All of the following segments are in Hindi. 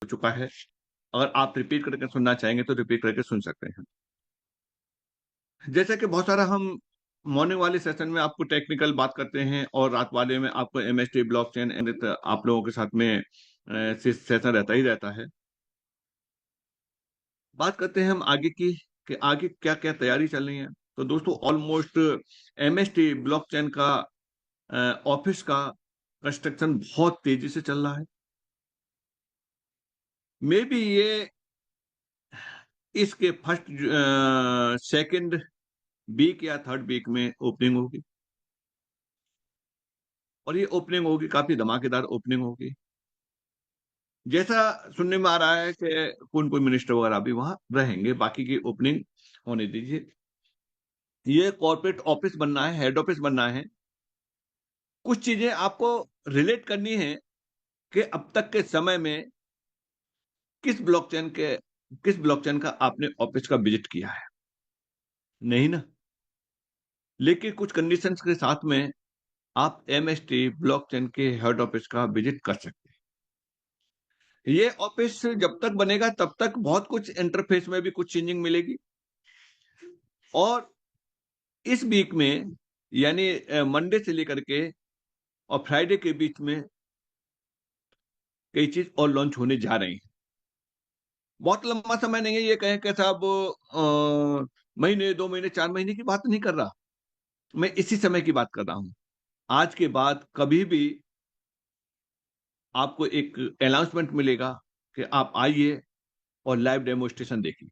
चुका है। अगर आप रिपीट करके सुनना चाहेंगे तो रिपीट करके सुन सकते हैं। जैसे कि बहुत सारा हम मॉर्निंग वाले सेशन में आपको टेक्निकल बात करते हैं और रात वाले में आपको एमएसटी ब्लॉकचेन आप लोगों के साथ में सेशन रहता ही रहता है। बात करते हैं हम आगे की कि आगे क्या क्या तैयारी चल रही है। तो दोस्तों ऑलमोस्ट एमएसटी ब्लॉकचेन का ऑफिस का कंस्ट्रक्शन बहुत तेजी से चल रहा है। मे बी ये इसके फर्स्ट सेकंड वीक या थर्ड वीक में ओपनिंग होगी, और ये ओपनिंग होगी, काफी धमाकेदार ओपनिंग होगी। जैसा सुनने में आ रहा है कि कौन कोई मिनिस्टर वगैरह भी वहां रहेंगे, बाकी की ओपनिंग होने दीजिए। ये कॉर्पोरेट ऑफिस बनना है, हेड ऑफिस बनना है। कुछ चीजें आपको रिलेट करनी है कि अब तक के समय में किस ब्लॉकचेन का आपने ऑफिस का विजिट किया है, नहीं ना। लेकिन कुछ कंडीशंस के साथ में आप एमएसटी ब्लॉकचेन के हेड ऑफिस का विजिट कर सकते हैं। ये ऑफिस जब तक बनेगा तब तक बहुत कुछ इंटरफेस में भी कुछ चेंजिंग मिलेगी, और इस वीक में यानी मंडे से लेकर के और फ्राइडे के बीच में कई चीज और लॉन्च होने जा रही हैं। बहुत लंबा समय नहीं है, ये कहें कि साहब महीने 2 महीने 4 महीने की बात नहीं कर रहा, मैं इसी समय की बात कर रहा हूं। आज के बाद कभी भी आपको एक अनाउंसमेंट मिलेगा कि आप आइए और लाइव डेमोस्ट्रेशन देखिए,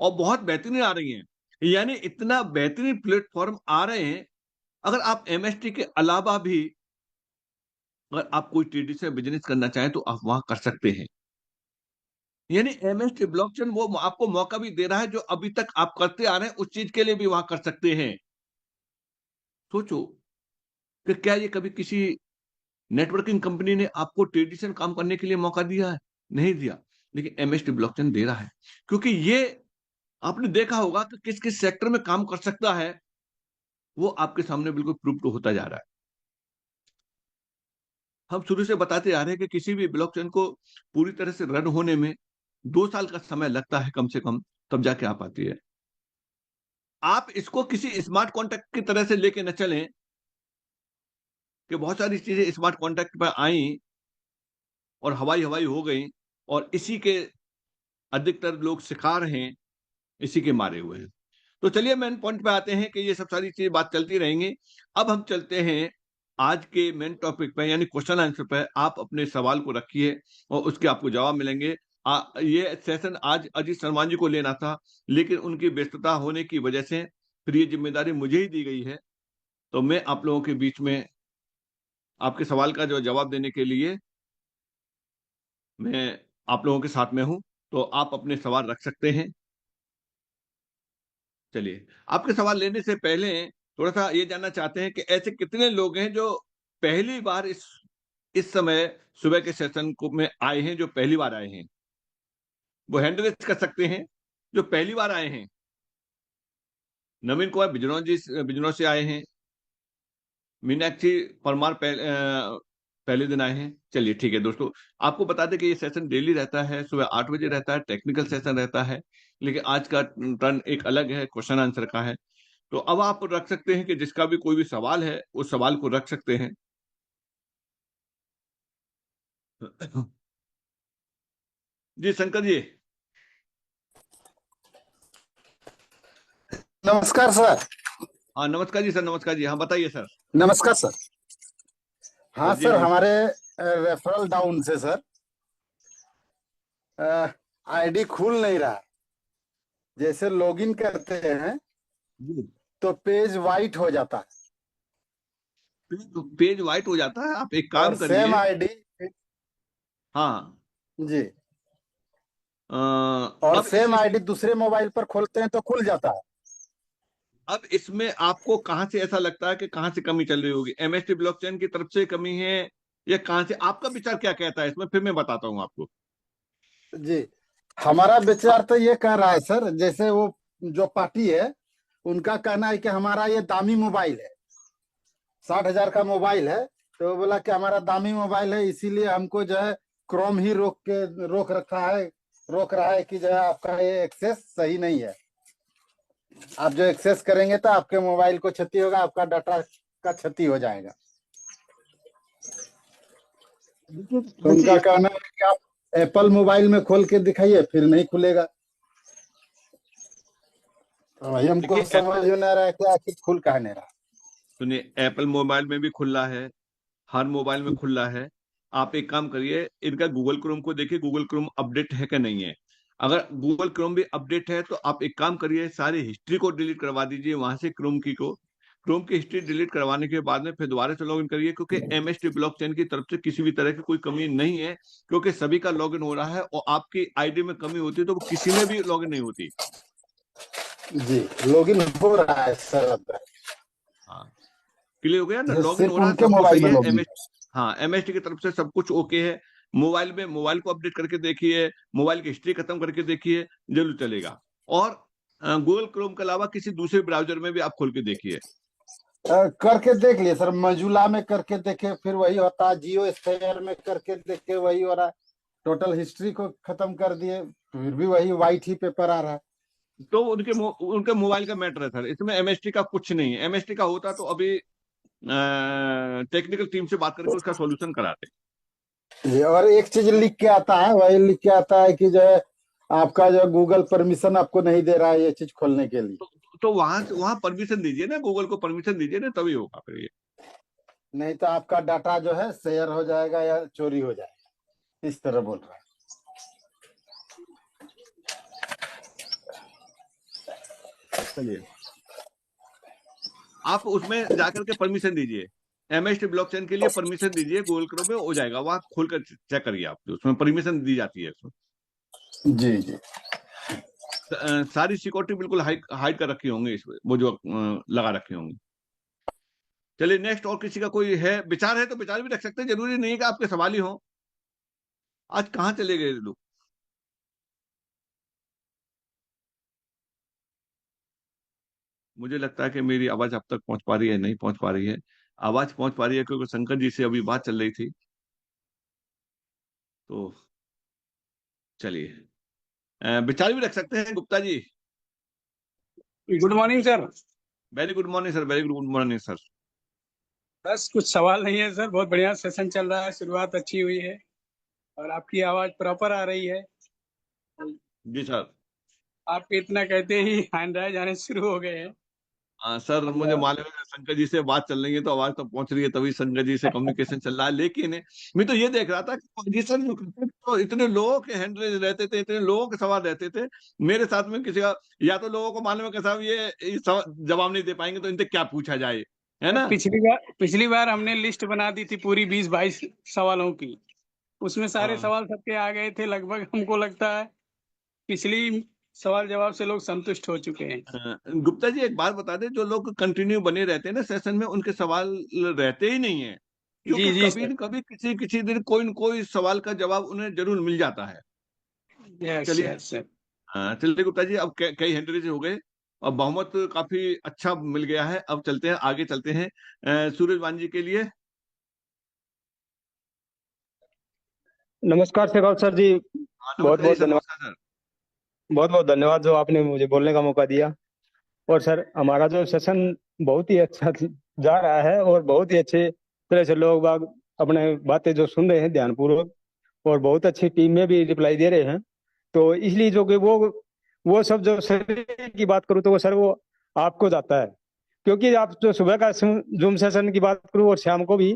और बहुत बेहतरीन आ रही हैं। यानी इतना बेहतरीन प्लेटफॉर्म आ रहे हैं। अगर आप एमएसटी के अलावा भी अगर आप कोई ट्रेडिशनल बिजनेस करना चाहें तो आप वहां कर सकते हैं। यानी एमएसटी ब्लॉकचेन वो आपको मौका भी दे रहा है, जो अभी तक आप करते आ रहे हैं उस चीज के लिए भी वहां कर सकते हैं। सोचो कि क्या ये कभी किसी नेटवर्किंग कंपनी ने आपको ट्रेडिशनल काम करने के लिए मौका दिया है? नहीं दिया। लेकिन एमएसटी ब्लॉकचेन दे रहा है, क्योंकि ये आपने देखा होगा कि किस किस सेक्टर में काम कर सकता है, वो आपके सामने बिल्कुल प्रूव होता जा रहा है। हम शुरू से बताते आ रहे हैं कि किसी भी ब्लॉकचेन को पूरी तरह से रन होने में 2 साल का समय लगता है कम से कम, तब जाके आ पाती है। आप इसको किसी स्मार्ट कॉन्ट्रैक्ट की तरह से लेके न चलें कि बहुत सारी चीजें स्मार्ट कॉन्ट्रैक्ट पर आई और हवाई हवाई हो गई, और इसी के अधिकतर लोग शिकार हैं, इसी के मारे हुए हैं। तो चलिए मेन पॉइंट पे आते हैं कि ये सब सारी चीजें बात चलती रहेंगी। अब हम चलते हैं आज के मेन टॉपिक पे, यानी क्वेश्चन आंसर पे। आप अपने सवाल को रखिए और उसके आपको जवाब मिलेंगे। ये सेशन आज अजीत शर्मा जी को लेना था, लेकिन उनकी व्यस्तता होने की वजह से फिर ये जिम्मेदारी मुझे ही दी गई है। तो मैं आप लोगों के बीच में आपके सवाल का जो जवाब देने के लिए मैं आप लोगों के साथ में हूं। तो आप अपने सवाल रख सकते हैं। चलिए, आपके सवाल लेने से पहले थोड़ा सा ये जानना चाहते हैं कि ऐसे कितने लोग हैं जो पहली बार इस समय सुबह के सेशन को में आए हैं, जो पहली बार आए हैं, वो हैंड रेज कर सकते हैं जो पहली बार आए हैं। नवीन कुमार बिजनौर से आए हैं। मीनाक्षी परमार पहले दिन आए हैं। चलिए ठीक है दोस्तों, आपको बता दें कि ये सेशन डेली रहता है, सुबह 8 बजे रहता है, टेक्निकल सेशन रहता है। लेकिन आज का टर्न एक अलग है, क्वेश्चन आंसर का है। तो अब आप रख सकते हैं कि जिसका भी कोई भी सवाल है उस सवाल को रख सकते हैं। जी शंकर जी। नमस्कार सर। हाँ नमस्कार जी सर, नमस्कार जी। हाँ बताइए सर। नमस्कार सर। हाँ जी सर, नमस्कार। हमारे रेफरल डाउन से सर आईडी खुल नहीं रहा। जैसे लॉगिन करते हैं जी। तो पेज वाइट हो जाता है, पेज वाइट हो जाता है। आप एक और काम सेम करिए। आईडी। हाँ। जी। और अब सेम आईडी दूसरे मोबाइल पर खोलते हैं तो खुल जाता है। अब इसमें आपको कहां से ऐसा लगता है कि कहां से कमी चल रही होगी? एमएसटी ब्लॉकचेन की तरफ से कमी है या कहां से? आपका विचार क्या कहता है इसमें, फिर मैं बताता हूं आपको। जी, हमारा विचार तो ये कह रहा है सर, जैसे वो जो पार्टी है उनका कहना है कि हमारा ये दामी मोबाइल है, 60,000 का मोबाइल है। तो वो बोला कि हमारा दामी मोबाइल है, इसीलिए हमको जो है क्रोम ही रोक रहा है कि जो है आपका ये एक्सेस सही नहीं है। आप जो एक्सेस करेंगे तो आपके मोबाइल को क्षति होगा, आपका डाटा का क्षति हो जाएगा। तो उनका कहना है कि आप एप्पल मोबाइल में खोल के दिखाइए, फिर नहीं खुलेगा। तो वही हमको देखिए समझ में नहीं आ रहा है कि आखिर खुल कहा नहीं रहा। सुनिए, एप्पल मोबाइल में भी खुला है, हर मोबाइल में खुला है। आप एक काम करिए, इनका गूगल क्रोम को देखिए, गूगल क्रोम अपडेट है कि नहीं है। अगर गूगल क्रोम भी अपडेट है तो आप एक काम करिए, सारी हिस्ट्री को डिलीट करवा दीजिए वहां से, क्रोम की हिस्ट्री डिलीट करवाने के बाद में फिर दोबारा से लॉगिन करिए, क्योंकि एमएसटी ब्लॉकचेन की तरफ से किसी भी तरह की कोई कमी नहीं है, क्योंकि सभी का लॉगिन हो रहा है। और आपकी आईडी में कमी होती तो वो किसी में भी लॉगिन नहीं होती। जी, लॉगिन हो रहा है सर। हाँ, क्लियर हो गया ना, लॉगिन सिर्फ हो रहा है, उनके सब कुछ मोबाइल सही में है। लॉगिन। हाँ, एमएसटी की तरफ से सब कुछ ओके है। मोबाइल में मोबाइल को अपडेट करके देखिए, मोबाइल की हिस्ट्री खत्म करके देखिए, जरूर चलेगा। और गूगल क्रोम के अलावा किसी दूसरे ब्राउजर में भी आप खोल के देखिए। करके देख लिए सर, मजुला में करके देखे फिर वही होता है, जियो स्फेयर में करके देखे वही हो रहा है, टोटल हिस्ट्री को खत्म कर दिए फिर भी वही वाइट ही पेपर आ रहा है। तो उनके मोबाइल का मैटर है सर, इसमें एमएसटी का कुछ नहीं है। एमएसटी का होता तो अभी टेक्निकल टीम से बात करके उसका सॉल्यूशन कराते। जी, और एक चीज लिख के आता है, वही लिख के आता है कि जो है आपका जो गूगल परमिशन आपको नहीं दे रहा है ये चीज खोलने के लिए। तो वहां परमिशन दीजिए ना, गूगल को परमिशन दीजिए ना, तभी होगा फिर ये। नहीं तो आपका डाटा जो है शेयर हो जाएगा या चोरी हो जाएगा, इस तरह बोल रहा है। चलिए, आप उसमें जाकर के परमिशन दीजिए, एमएसटी ब्लॉकचेन के लिए परमिशन दीजिए, गूगल क्रोम में हो जाएगा, वहां खोल कर चेक करिए आप, उसमें परमिशन दी जाती है उसमें। जी जी। सारी सिक्योरिटी बिल्कुल हाइड कर रखी होंगी इसमें, वो जो लगा रखे होंगे। चलिए नेक्स्ट, और किसी का कोई है विचार है तो विचार भी रख सकते हैं, जरूरी नहीं है कि आपके सवाल ही हो। आज कहाँ चले गए लोग? मुझे लगता है कि मेरी आवाज अब तक पहुंच पा रही है, नहीं पहुंच पा रही है। आवाज पहुंच पा रही है क्योंकि शंकर जी से अभी बात चल रही थी। तो चलिए, विचार भी रख सकते हैं Gupta ji. Good morning sir. Very good morning sir, very good morning sir. बस कुछ सवाल नहीं है सर, बहुत बढ़िया सेशन चल रहा है, शुरुआत अच्छी हुई है और आपकी आवाज प्रॉपर आ रही है। जी सर। आपके इतना कहते ही हैंड राइज आने शुरू हो गए हैं। सर मुझे मालूम है कि शंकर जी से बात चल रही है तो आवाज तो पहुंच रही है, तभी शंकर जी से कम्युनिकेशन चल रहा है। लेकिन मैं तो ये देख रहा था कि पोजीशन जो करते थे, तो इतने लोगों के हैंड रेज रहते थे, इतने लोगों के सवाल रहते थे मेरे साथ में, किसी का या तो लोगों को मालूम है कि साहब ये जवाब नहीं दे पाएंगे तो इनसे क्या पूछा जाए, है ना। पिछली बार हमने लिस्ट बना दी थी पूरी 20-22 सवालों की, उसमें सारे हाँ। सवाल सबके आ गए थे लगभग। हमको लगता है पिछली सवाल जवाब से लोग संतुष्ट हो चुके हैं। गुप्ता जी एक बात बता दें, जो लोग कंटिन्यू बने रहते हैं ना सेशन में, उनके सवाल रहते ही नहीं है, क्योंकि जी जी कभी सर। न कभी किसी किसी दिन कोई न कोई सवाल का जवाब उन्हें जरूर मिल जाता है। यस चलिए, यस सर। चलिए गुप्ता जी, अब कई हैंडरेज हो गए, अब बहुमत काफी अच्छा मिल गया है। अब चलते हैं आगे, चलते हैं सूरजवान जी के लिए। नमस्कार शेखर सर जी। हाँ, बहुत नमस्कार जी बहुत सर, धन्यवाद। नमस्कार सर। बहुत बहुत धन्यवाद जो आपने मुझे बोलने का मौका दिया। और सर हमारा जो सेशन बहुत ही अच्छा जा रहा है और बहुत ही अच्छे तरह से लोग बाग अपने बातें जो सुन रहे हैं ध्यानपूर्वक, और बहुत अच्छी टीम में भी रिप्लाई दे रहे हैं। तो इसलिए जो कि वो सब जो सर की बात करूँ तो वो सर वो आपको जाता है, क्योंकि आप जो सुबह का जूम सेशन की बात करूँ और शाम को भी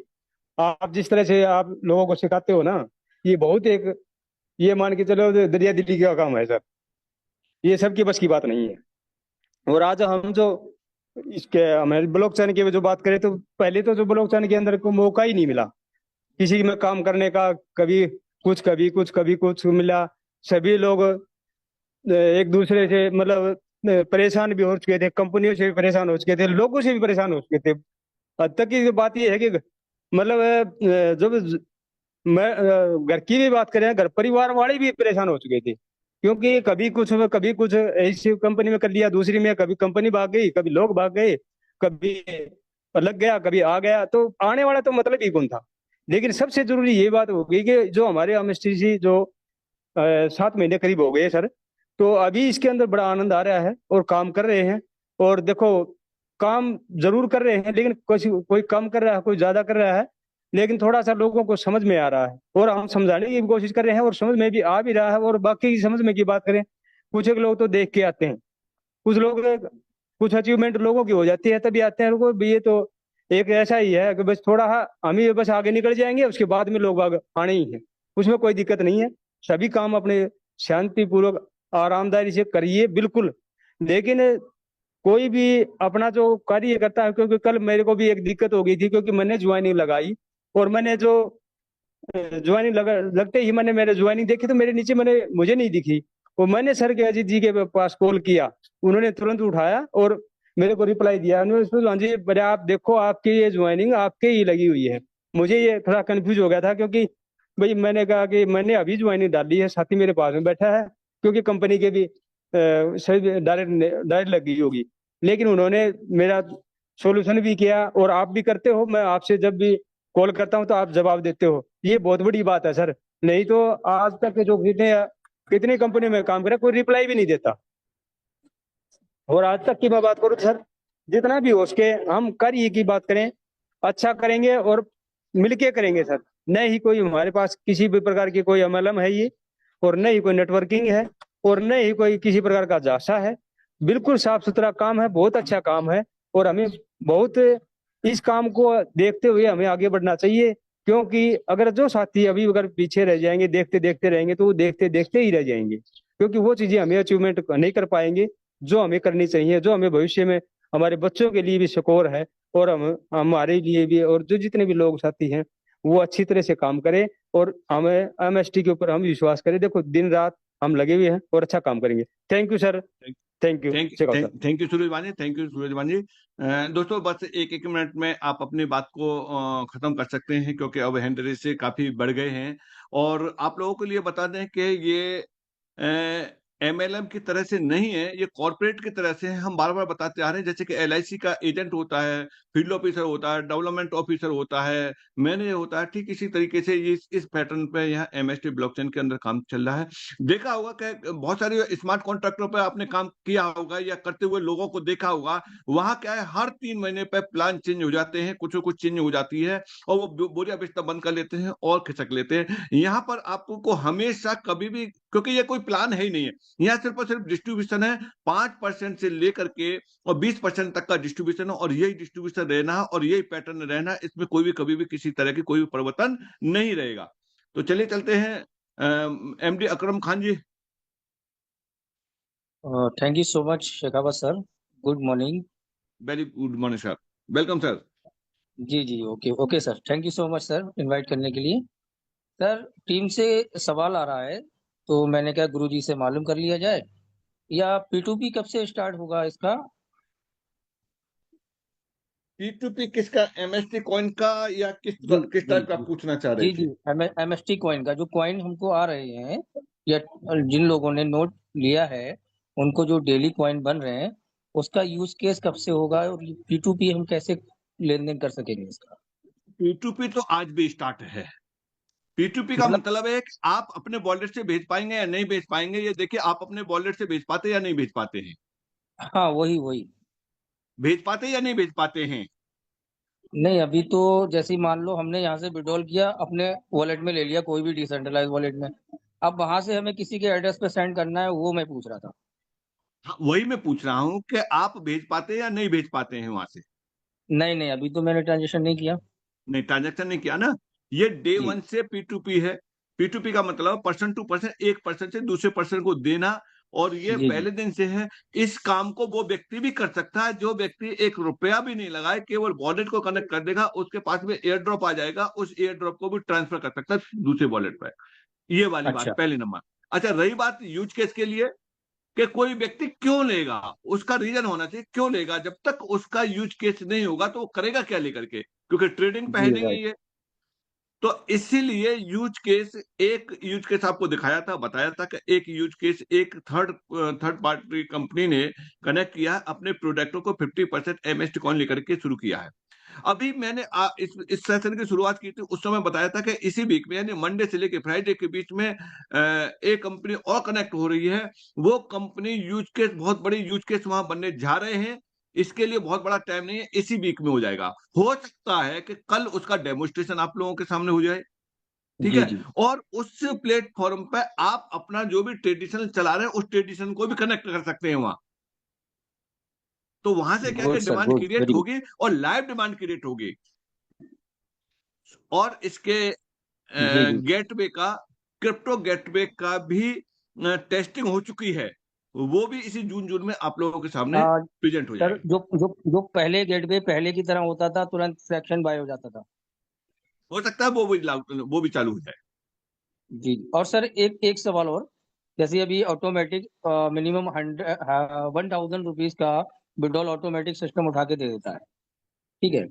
आप जिस तरह से आप लोगों को सिखाते हो ना, ये बहुत एक, ये मान के चलो दरिया दिली का काम है सर, ये सबकी बस की बात नहीं है। और आज हम जो इसके हमारे ब्लॉकचेन की जो बात करें, तो पहले तो जो ब्लॉकचेन के अंदर को मौका ही नहीं मिला किसी में काम करने का, कभी कुछ कभी कुछ कभी कुछ मिला। सभी लोग एक दूसरे से मतलब परेशान भी हो चुके थे, कंपनियों से भी परेशान हो चुके थे, लोगों से भी परेशान हो चुके थे। हद तक की बात यह है कि मतलब जब मैं घर की भी बात करें, घर परिवार वाले भी परेशान हो चुके थे, क्योंकि कभी कुछ ऐसी कंपनी में कर लिया, दूसरी में कभी कंपनी भाग गई, कभी लोग भाग गए, कभी लग गया, कभी आ गया, तो आने वाला तो मतलब ही कौन था। लेकिन सबसे जरूरी ये बात हो गई कि जो हमारे एमएसटीसी जो 7 महीने करीब हो गए सर, तो अभी इसके अंदर बड़ा आनंद आ रहा है और काम कर रहे हैं। और देखो, काम जरूर कर रहे हैं, लेकिन कोई कम कर रहा है, कोई ज्यादा कर रहा है, लेकिन थोड़ा सा लोगों को समझ में आ रहा है और हम समझाने की भी कोशिश कर रहे हैं और समझ में भी आ भी रहा है। और बाकी की समझ में की बात करें, कुछ एक लोग तो देख के आते हैं, कुछ लोग, कुछ अचीवमेंट लोगों की हो जाती है तभी आते हैं। लोगों ये तो एक ऐसा ही है कि बस थोड़ा हम ही बस आगे निकल जाएंगे, उसके बाद में लोग आगे आने ही है, उसमें कोई दिक्कत नहीं है। सभी काम अपने शांतिपूर्वक आरामदारी से करिए बिल्कुल। लेकिन कोई भी अपना जो कार्य करता है, क्योंकि कल मेरे को भी एक दिक्कत हो गई थी, क्योंकि मैंने ज्वाइनिंग लगाई और मैंने जो ज्वाइनिंग लगते ही मैंने मेरे ज्वाइनिंग देखी तो मेरे नीचे मुझे नहीं दिखी। वो मैंने सर के अजीत जी के पास कॉल किया, उन्होंने तुरंत उठाया और मेरे को रिप्लाई दिया। उन्होंने हाँ जी बड़े, आप देखो आपकी ये ज्वाइनिंग आपके ही लगी हुई है। मुझे ये थोड़ा कंफ्यूज हो गया था, क्योंकि भाई मैंने कहा कि मैंने अभी ज्वाइनिंग डाली है, साथी मेरे पास में बैठा है, क्योंकि कंपनी के भी सही डायरेक्ट डायरेक्ट लगी होगी। लेकिन उन्होंने मेरा सोल्यूशन भी किया, और आप भी करते हो, मैं आपसे जब भी कॉल करता हूं तो आप जवाब देते हो, ये बहुत बड़ी बात है सर। नहीं तो आज तक जो कितनी कंपनी में काम करे कोई रिप्लाई भी नहीं देता। और आज तक की मैं बात करूं सर, जितना भी हो सके हम कार्य की बात करें, अच्छा करेंगे और मिलके करेंगे सर। न ही कोई हमारे पास किसी भी प्रकार की कोई एमएलएम है ये, और न ही कोई नेटवर्किंग है, और न ही कोई किसी प्रकार का जासा है। बिल्कुल साफ सुथरा काम है, बहुत अच्छा काम है, और हमें बहुत इस काम को देखते हुए हमें आगे बढ़ना चाहिए। क्योंकि अगर जो साथी अभी अगर पीछे रह जाएंगे, देखते देखते रहेंगे, तो वो देखते देखते ही रह जाएंगे, क्योंकि वो चीजें हमें अचीवमेंट नहीं कर पाएंगे जो हमें करनी चाहिए, जो हमें भविष्य में हमारे बच्चों के लिए भी सिक्योर है, और हम हमारे लिए भी, और जो जितने भी लोग साथी हैं वो अच्छी तरह से काम करें, और हमें एमएसटी के ऊपर हम विश्वास करें। देखो दिन रात हम लगे हुए हैं और अच्छा काम करेंगे। Thank you sir, thank you Shekhar sir. Thank you Suraj भाई, थैंक यू सूरज भाई। दोस्तों बस एक एक मिनट में आप अपनी बात को खत्म कर सकते हैं, क्योंकि अब हैंड रेस से काफी बढ़ गए हैं। और आप लोगों के लिए बता दें कि ये एमएलएम की तरह से नहीं है, ये कॉर्पोरेट की तरह से है। हम बार बार बताते आ रहे हैं, जैसे कि एलआईसी का एजेंट होता है, फील्ड ऑफिसर होता है, डेवलपमेंट ऑफिसर होता है, मैनेजर होता है, ठीक इसी तरीके से ये इस पैटर्न पे यहाँ एमएसटी ब्लॉकचेन के अंदर काम चल रहा है। देखा होगा कि बहुत सारे स्मार्ट कॉन्ट्रैक्टरों पे आपने काम किया होगा या करते हुए लोगों को देखा होगा। वहां क्या है, हर 3 महीने पे प्लान चेंज हो जाते हैं, कुछ चेंज हो जाती है, और वो बोरिया बिस्तर बंद कर लेते हैं और खिसक लेते हैं। यहाँ पर आपको हमेशा कभी भी, क्योंकि ये कोई प्लान है ही नहीं है, यहाँ सिर्फ और सिर्फ डिस्ट्रीब्यूशन है। 5% से लेकर के और 20% तक का डिस्ट्रीब्यूशन है, और यही डिस्ट्रीब्यूशन रहना है और यही पैटर्न रहना है। इसमें कोई भी कभी भी किसी तरह की कोई भी परिवर्तन नहीं रहेगा। तो चलिए चलते हैं MD Akram Khan ji. Thank you so much Shekhawat sir, good morning. Very good morning sir, welcome sir. जी जी, okay okay sir, thank you so much sir invite करने के लिए। सर टीम से सवाल आ रहा है, तो मैंने कहा गुरुजी से मालूम कर लिया जाए, या पी2पी कब से स्टार्ट होगा इसका? P2P किसका, एमएसटी कॉइन का, या किस जी किस जी टाइप का जी पूछना चाह रहे जी थे? जी, एमएसटी कॉइन का जो कॉइन हमको आ रहे हैं, या जिन लोगों ने नोट लिया है उनको जो डेली कॉइन बन रहे हैं, उसका यूज केस कब से होगा, और पी2पी हम कैसे लेन देन कर सकेंगे इसका? P2P तो आज भी स्टार्ट है। P2P का मतलब मतलब है कि आप अपने वॉलेट से भेज पाएंगे या नहीं भेज पाएंगे। ये देखिए, आप अपने वॉलेट से भेज पाते या नहीं भेज पाते हैं, हाँ, वही वही। भेज पाते या नहीं भेज पाते हैं। नहीं, अभी तो जैसे ही मान लो हमने यहाँ से विड्रॉल किया, अपने वॉलेट में ले लिया, कोई भी डिसेंट्रलाइज वॉलेट में, अब वहां से हमें किसी के एड्रेस पे सेंड करना है, वो मैं पूछ रहा था। हाँ, वही मैं पूछ रहा हूँ कि आप भेज पाते या नहीं भेज पाते हैं वहां से। नहीं नहीं, अभी तो मैंने ट्रांजेक्शन नहीं किया। नहीं, ट्रांजेक्शन नहीं किया ना। ये डे जी 1 से P2P है। P2P का मतलब पर्सन टू पर्सन, एक पर्सन से दूसरे पर्सन को देना, और ये जी जी। पहले दिन से है। इस काम को वो व्यक्ति भी कर सकता है जो व्यक्ति 1 रुपया भी नहीं लगाए, केवल वॉलेट को कनेक्ट कर देगा, उसके पास में एयर ड्रॉप आ जाएगा, उस एयर ड्रॉप को भी ट्रांसफर कर सकता है दूसरे वॉलेट पर। ये वाली बात अच्छा। पहले नंबर। अच्छा, रही बात यूज केस के लिए कि कोई व्यक्ति क्यों लेगा, उसका रीजन होना चाहिए क्यों लेगा। जब तक उसका यूज केस नहीं होगा तो वो करेगा क्या लेकर के, क्योंकि ट्रेडिंग पे है जी नहीं है राइट। ये। तो इसीलिए यूज केस, एक यूज केस आपको दिखाया था, बताया था कि एक यूज केस एक थर्ड पार्टी कंपनी ने कनेक्ट किया, अपने प्रोडक्टों को 50% एमएसटी कॉइन लेकर के शुरू किया है। अभी मैंने इस सेशन की शुरुआत की थी, उस समय बताया था कि इसी वीक में यानी मंडे से लेके फ्राइडे के बीच में एक कंपनी और कनेक्ट हो रही है। वो कंपनी यूज केस, बहुत बड़ी यूज केस वहां बनने जा रहे हैं। इसके लिए बहुत बड़ा टाइम नहीं है, इसी वीक में हो जाएगा। हो सकता है कि कल उसका डेमोस्ट्रेशन आप लोगों के सामने हो जाए, ठीक जी है। जी। और उस प्लेटफॉर्म पे आप अपना जो भी ट्रेडिशन चला रहे हैं उस ट्रेडिशन को भी कनेक्ट कर सकते हैं वहां। तो वहां से क्या गुड क्या sir, demand good, create very good. होगी और लाइव डिमांड क्रिएट होगी। और इसके जी जी। गेटवे का, क्रिप्टो गेटवे का भी टेस्टिंग हो चुकी है। वो भी इसी जून में आप लोगों के सामने आ, प्रेजेंट हो सर, जाएगी। जो पहले गेट पे पहले की तरह होता था, तुरंत फ्रैक्शन बाय हो जाता था। हो सकता है वो भी चालू हो जाए। जी। और सर, एक एक सवाल और, जैसे अभी ऑटोमेटिक मिनिमम 1,000 रुपीज का विड्रॉल ऑटोमेटिक सिस्टम उठा के दे देता है, ठीक है।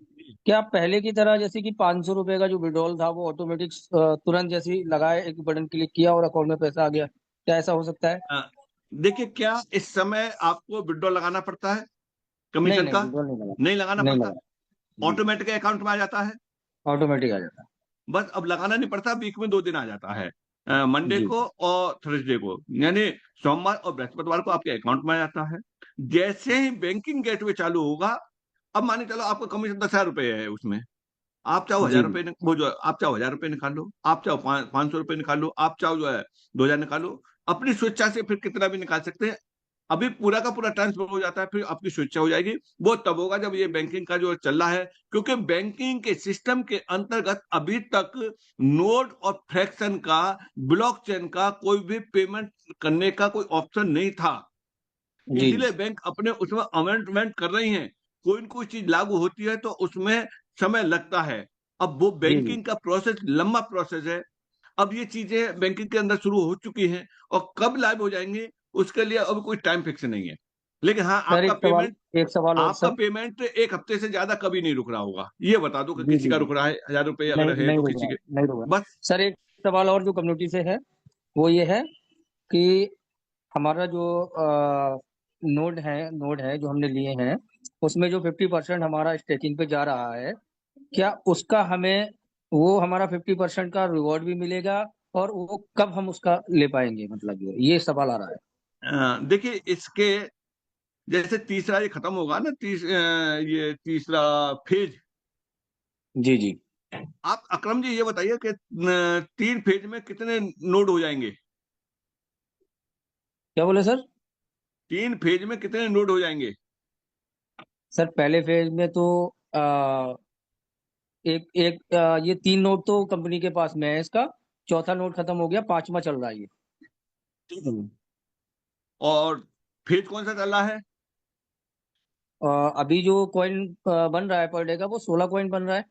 क्या पहले की तरह जैसे कि 500 रुपए का जो विड्रॉल था वो ऑटोमेटिक तुरंत जैसे ही लगाए, एक बटन क्लिक किया और अकाउंट में पैसा आ गया, क्या ऐसा हो सकता है? अ, देखिए, क्या इस समय आपको विड्रॉ लगाना पड़ता है नहीं कमीशन नहीं, का? विड्रॉल नहीं लगा। नहीं लगाना नहीं पड़ता, लगा। जी। ऑटोमेटिक अकाउंट में आ जाता है। ऑटोमेटिक आ जाता बस अब लगाना नहीं पड़ता, वीक में 2 दिन आ जाता है, है। मंडे जी को और थर्सडे को, यानी सोमवार और बृहस्पतिवार को आपके अकाउंट में आ जाता है। जैसे ही बैंकिंग गेटवे चालू होगा, अब मान के चलो आपका कमीशन 10,000 रुपए है उसमें, आप चाहो जी। 1,000 रुपए वो जो आप चाहो 1,000 रुपए निकाल लो, आप चाहो 500 रुपए निकाल लो, आप चाहो जो है 2,000 निकाल लो, अपनी स्वेच्छा से फिर कितना भी निकाल सकते हैं। अभी पूरा का पूरा ट्रांसफर हो जाता है, फिर आपकी स्वेच्छा हो जाएगी। वो तब होगा जब ये बैंकिंग का जो चल रहा है, क्योंकि बैंकिंग के सिस्टम के अंतर्गत अभी तक नोड और फ्रैक्शन का, ब्लॉकचेन का कोई भी पेमेंट करने का कोई ऑप्शन नहीं था। जी इसीलिए बैंक अपने उसमें अमेंडमेंट कर रही हैं। कोई न कोई चीज लागू होती है तो उसमें समय लगता है। अब वो जी। जी बैंकिंग का प्रोसेस लंबा प्रोसेस है। अब ये चीजें बैंकिंग के अंदर शुरू हो चुकी हैं और कब लाइव हो जाएंगे उसके लिए अब कोई टाइम फिक्स नहीं है। लेकिन हाँ, सर, एक सवाल और आपका सर। पेमेंट एक हफ्ते से ज्यादा कभी नहीं रुक रहा होगा। ये बता दो कि जी किसी जी का जी। रुक रहा है 1,000 रुपए, नहीं अगर है नहीं तो रुक किसी रहा, के। नहीं रुक रहा। बस। सर, एक सवाल और जो कम्युनिटी से है, वो ये है कि हमारा जो नोड है जो हमने लिए हैं, उसमें जो 50% हमारा स्टेकिंग पे जा रहा है, क्या उसका हमें, वो हमारा 50% का रिवॉर्ड भी मिलेगा, और वो कब हम उसका ले पाएंगे, मतलब ये सवाल आ रहा है। देखिए, इसके जैसे तीसरा ये खत्म होगा ना, ये तीसरा फेज। जी जी। आप अकरम जी ये बताइए कि 3 फेज में कितने नोड हो जाएंगे? क्या बोले सर? 3 फेज में कितने नोड हो जाएंगे? सर, पहले फेज में तो आ, एक एक ये 3 नोट तो कंपनी के पास में है, इसका चौथा नोट खत्म हो गया, पांचवा चल रहा है ये। और फेज कौन सा चल रहा है? अभी जो कॉइन बन रहा है पर डे का, वो 16 कॉइन बन रहा है।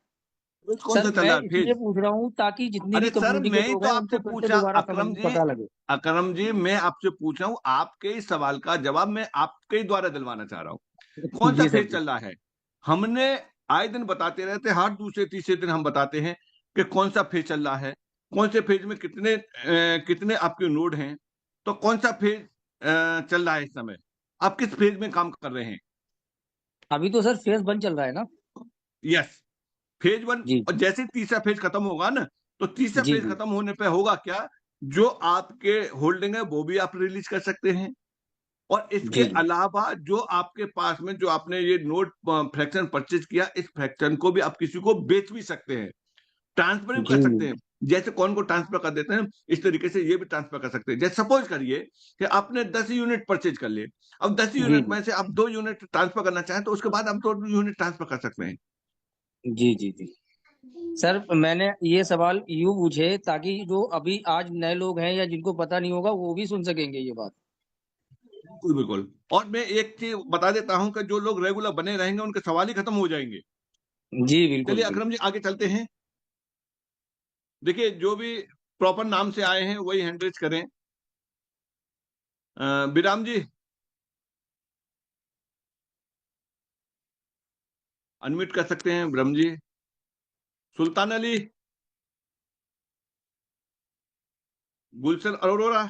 फेज कौन सर, सा चल मैं रहा है इसलिए फेज? पूछ रहा हूँ ताकि जितनी अरे भी सर, कम्युनिटी के मैं ही लोग तो हैं आपसे उनको फिर से पूछा, दोबारा समझ पता लगे। अकरम जी मैं आपसे पूछ रहा हूँ, आपके इस सवाल का जवाब मैं आपके ही द्वारा दिलवाना चाह रहा हूँ। कौन सा जी सर फेज जी। चल रहा है? हमने आए दिन बताते रहते हैं, हर दूसरे तीसरे दिन हम बताते हैं कि कौन सा फेज चल रहा है, कौन से फेज में कितने आपके नोड हैं, तो कौन सा फेज चल रहा है इस समय, आप किस फेज में काम कर रहे हैं? अभी तो सर फेज 1 चल रहा है ना। Yes, phase 1। जी और जैसे तीसरा फेज खत्म होगा ना, तो तीसरा जी फेज जी। खत्म होने पे होगा क्या, जो आपके होल्डिंग है वो भी आप रिलीज कर सकते हैं। और इसके जी जी अलावा जो आपके पास में जो आपने ये नोट फ्रैक्शन परचेज किया, इस फ्रैक्शन को भी आप किसी को बेच भी सकते हैं, ट्रांसफर भी जी। कर सकते हैं। जैसे कौन को ट्रांसफर कर देते हैं, इस तरीके से ये भी ट्रांसफर कर सकते हैं। जैसे सपोज करिए कि आपने 10 यूनिट परचेज कर लिए, अब 10 जी यूनिट में से आप 2 यूनिट ट्रांसफर करना चाहें तो उसके बाद आप 2 यूनिट ट्रांसफर कर सकते हैं। जी जी जी। सर, मैंने ये सवाल यूं पूछे ताकि जो अभी आज नए लोग हैं या जिनको पता नहीं होगा, वो भी सुन सकेंगे ये बात। बिल्कुल बिल्कुल। और मैं एक चीज बता देता हूं कि जो लोग रेगुलर बने रहेंगे उनके सवाल ही खत्म हो जाएंगे। जी बिल्कुल चलिए बिल्कुल। अकरम जी आगे चलते हैं। देखिए, जो भी प्रॉपर नाम से आए हैं वही हैंड रेज करें। विराम जी, अनम्यूट कर सकते हैं ब्रह्म जी। सुल्तान अली, गुलशन अरोरा,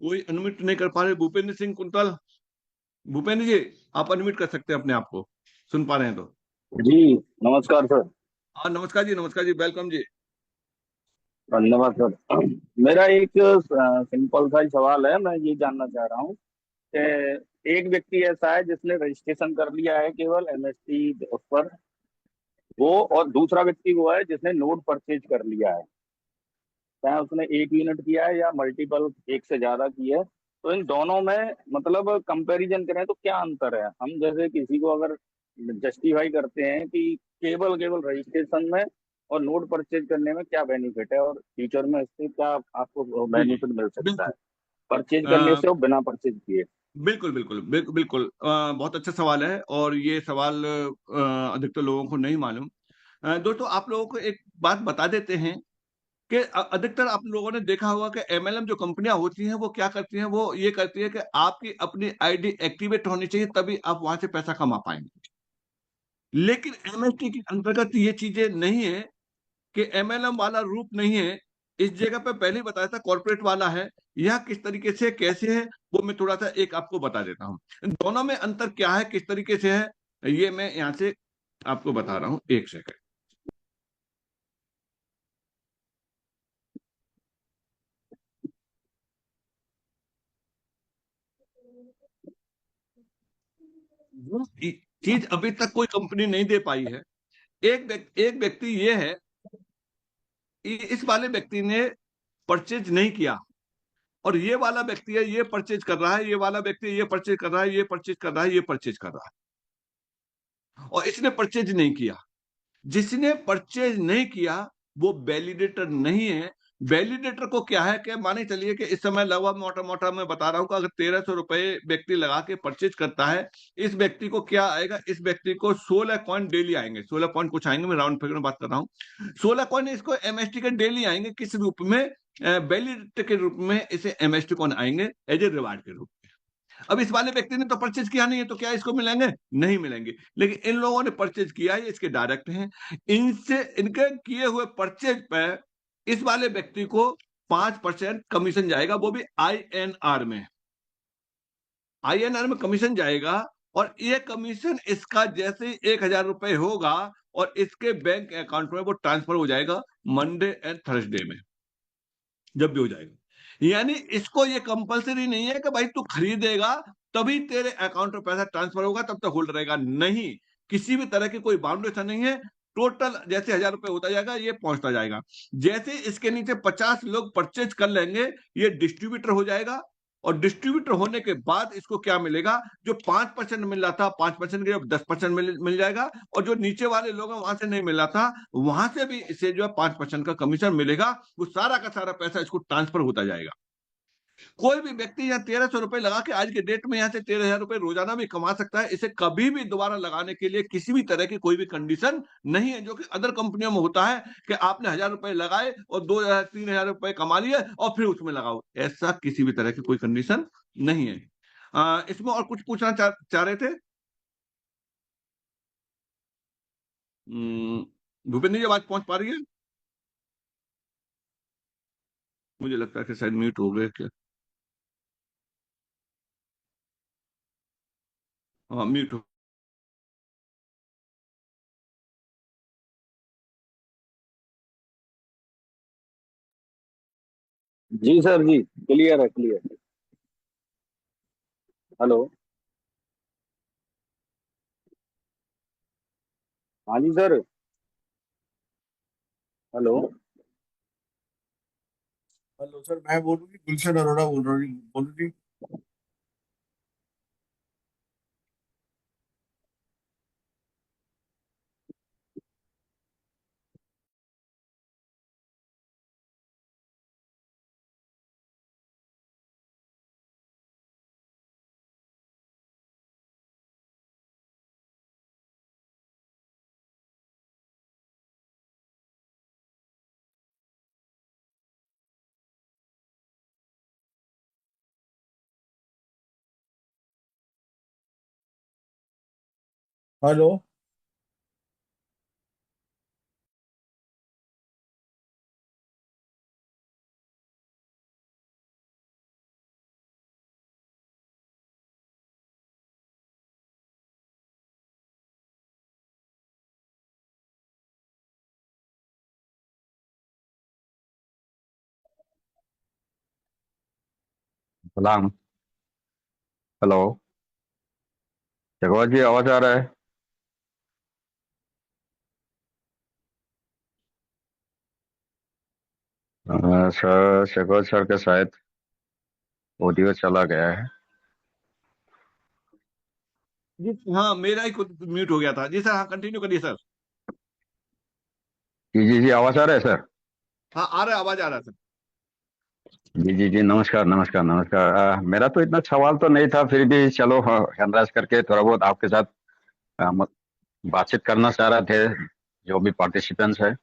कोई अनम्यूट नहीं कर पा रहे। भूपेंद्र सिंह कुंतल, भूपेंद्र जी आप अनम्यूट कर सकते हैं अपने आप को, सुन पा रहे हैं तो। जी नमस्कार सर। हाँ नमस्कार जी, वेलकम जी। धन्यवाद सर। मेरा एक सिंपल सा ही सवाल है। मैं ये जानना चाह रहा हूँ कि एक व्यक्ति ऐसा है जिसने रजिस्ट्रेशन कर लिया है केवल एमएसटी उस पर, वो, और दूसरा व्यक्ति वो है जिसने नोट परचेज कर लिया है, चाहे उसने एक यूनिट किया है या मल्टीपल एक से ज्यादा की है। तो इन दोनों में मतलब कंपैरिजन करें तो क्या अंतर है? हम जैसे किसी को अगर जस्टिफाई करते हैं कि केवल केवल रजिस्ट्रेशन में और नोट परचेज करने में क्या बेनिफिट है, और फ्यूचर में इससे क्या आपको जी जी, बेनिफिट मिल सकता है बिल्कुल। परचेज करने अ, से और बिना परचेज किए? बिल्कुल बहुत अच्छा सवाल है, और ये सवाल अधिकतर लोगों को नहीं मालूम। दोस्तों आप लोगों को एक बात बता देते हैं कि अधिकतर आप लोगों ने देखा होगा कि एमएलएम जो कंपनियां होती हैं वो क्या करती हैं, वो ये करती है कि आपकी अपनी आईडी एक्टिवेट होनी चाहिए तभी आप वहां से पैसा कमा पाएंगे। लेकिन एमएसटी के अंतर्गत ये चीजें नहीं है, कि एमएलएम वाला रूप नहीं है। इस जगह पे पहले ही बताया था कॉर्पोरेट वाला है। यह किस तरीके से कैसे है वो मैं थोड़ा सा एक आपको बता देता हूँ। दोनों में अंतर क्या है, किस तरीके से है, ये मैं यहाँ से आपको बता रहा हूँ, एक सेकंड। वो चीज अभी तक कोई कंपनी नहीं दे पाई है। एक व्यक्ति ये है, इस वाले व्यक्ति ने परचेज नहीं किया, और ये वाला व्यक्ति है ये परचेज कर रहा है, ये वाला व्यक्ति ये परचेज कर रहा है, ये परचेज कर रहा है, ये परचेज कर रहा है, और इसने परचेज नहीं किया। जिसने परचेज नहीं किया वो वैलिडेटर नहीं है। वैलिडेटर को क्या है कि माने चलिए कि इस समय लगभग मोटा मोटा मैं बता रहा हूं कि अगर 1300 रुपए व्यक्ति लगा के परचेज करता है, इस व्यक्ति को क्या आएगा, इस व्यक्ति को 16 कॉइन डेली आएंगे, 16 पॉइंट कुछ आएंगे, मैं राउंड फिगर में बात कर रहा हूँ। 16 कॉइन इसको एमएसटी के डेली आएंगे, किस रूप में, वैलिडेटर के रूप में इसे एमएसटी कॉइन आएंगे एज ए रिवार्ड के रूप में। अब इस वाले व्यक्ति ने तो परचेज किया नहीं है, तो क्या इसको मिलेंगे? नहीं मिलेंगे। लेकिन इन लोगों ने परचेज किया है, इसके डायरेक्ट हैं। इनसे इनके किए हुए परचेज पे इस वाले व्यक्ति को 5% कमीशन जाएगा, वो भी आईएनआर में। आईएनआर में कमीशन जाएगा, और ये कमीशन इसका जैसे 1,000 रुपए होगा और इसके बैंक अकाउंट में वो ट्रांसफर हो जाएगा मंडे एंड थर्सडे में, जब भी हो जाएगा। यानी इसको ये कंपलसरी नहीं है कि भाई तू खरीदेगा तभी तेरे अकाउंट में पैसा ट्रांसफर होगा, तब तक होल्ड रहेगा, नहीं। किसी भी तरह की कोई बाउंडेशन नहीं है। टोटल जैसे 1,000 रुपए होता जाएगा ये पहुंचता जाएगा। जैसे इसके नीचे 50 लोग परचेज कर लेंगे, ये डिस्ट्रीब्यूटर हो जाएगा, और डिस्ट्रीब्यूटर होने के बाद इसको क्या मिलेगा, जो 5% मिल रहा था 5% के 10% मिल जाएगा, और जो नीचे वाले लोग हैं वहां से नहीं मिल रहा था, वहां से भी इसे जो है 5% का कमीशन मिलेगा। वो सारा का सारा पैसा इसको ट्रांसफर होता जाएगा। कोई भी व्यक्ति यहाँ 1,300 रुपए लगा के आज के डेट में यहाँ से 13,000 रुपए रोजाना भी कमा सकता है। इसे कभी भी दोबारा लगाने के लिए किसी भी तरह की कोई भी कंडीशन नहीं है, जो कि अदर कंपनियों में होता है कि आपने 1,000 रुपए लगाए और 2,000 3,000 रुपए कमा लिए और फिर उसमें लगाओ। ऐसा किसी भी तरह की कोई कंडीशन नहीं है। इसमें और कुछ पूछना चाह रहे थे? भूपेंद्र जी आवाज पहुंच पा रही है? मुझे लगता है कि शायद म्यूट हो गए क्या। हाँ म्यूट हो। जी सर जी, क्लियर है, क्लियर। हेलो। हाँ जी सर। हेलो। हेलो सर, मैं बोलूँगी गुलशन अरोड़ा बोल रहा हूँ, बोलूँगी। हेलो। सलाम। हेलो शेखवत जी, आवाज आ रहा है? सर शेखवत सर के शायद ऑडियो चला गया है। जी हाँ, मेरा ही खुद म्यूट हो गया था। जी सर, हाँ कंटिन्यू करिए सर। जी जी जी, आवाज आ रहा है सर? हाँ आ रहा है, आवाज आ रहा है सर। जी जी जी, नमस्कार नमस्कार नमस्कार। मेरा तो इतना सवाल तो नहीं था, फिर भी चलो हैंडराइज करके थोड़ा बहुत आपके साथ बातचीत करना चाह रहे थे, जो भी पार्टिसिपेंट्स है।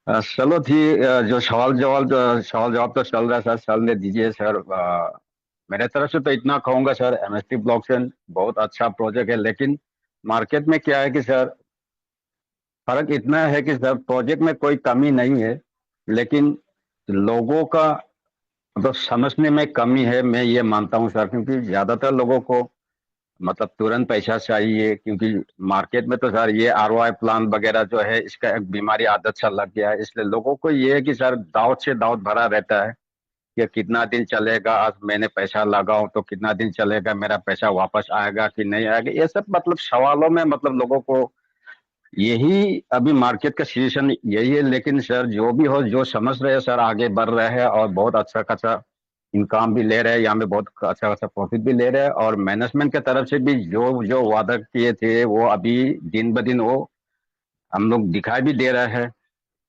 चलो थी, जो सवाल जवाब तो चल रहा है सर, चलने दीजिए सर। मेरे तरफ से तो इतना कहूंगा सर, एमएसटी ब्लॉकचेन बहुत अच्छा प्रोजेक्ट है, लेकिन मार्केट में क्या है कि सर, फर्क इतना है कि सर प्रोजेक्ट में कोई कमी नहीं है, लेकिन लोगों का मतलब समझने में कमी है, मैं ये मानता हूं सर। क्योंकि ज्यादातर लोगों को मतलब तुरंत पैसा चाहिए, क्योंकि मार्केट में तो सर ये आरओआई प्लान वगैरह जो है, इसका एक बीमारी आदत सा लग गया है। इसलिए लोगों को ये है कि सर दाउत से दाउत भरा रहता है कि कितना दिन चलेगा, आज मैंने पैसा लगाऊं तो कितना दिन चलेगा, मेरा पैसा वापस आएगा कि नहीं आएगा, ये सब मतलब सवालों में मतलब लोगों को यही अभी मार्केट का सिचुएशन यही है। लेकिन सर जो भी हो, जो समझ रहे हैं सर आगे बढ़ रहे हैं और बहुत अच्छा खासा इनकम भी ले रहे हैं, यहाँ पे बहुत अच्छा खासा प्रॉफिट भी ले रहे हैं, और मैनेजमेंट की तरफ से भी जो जो वादा किए थे वो अभी दिन ब दिन वो हम लोग दिखाई भी दे रहे हैं।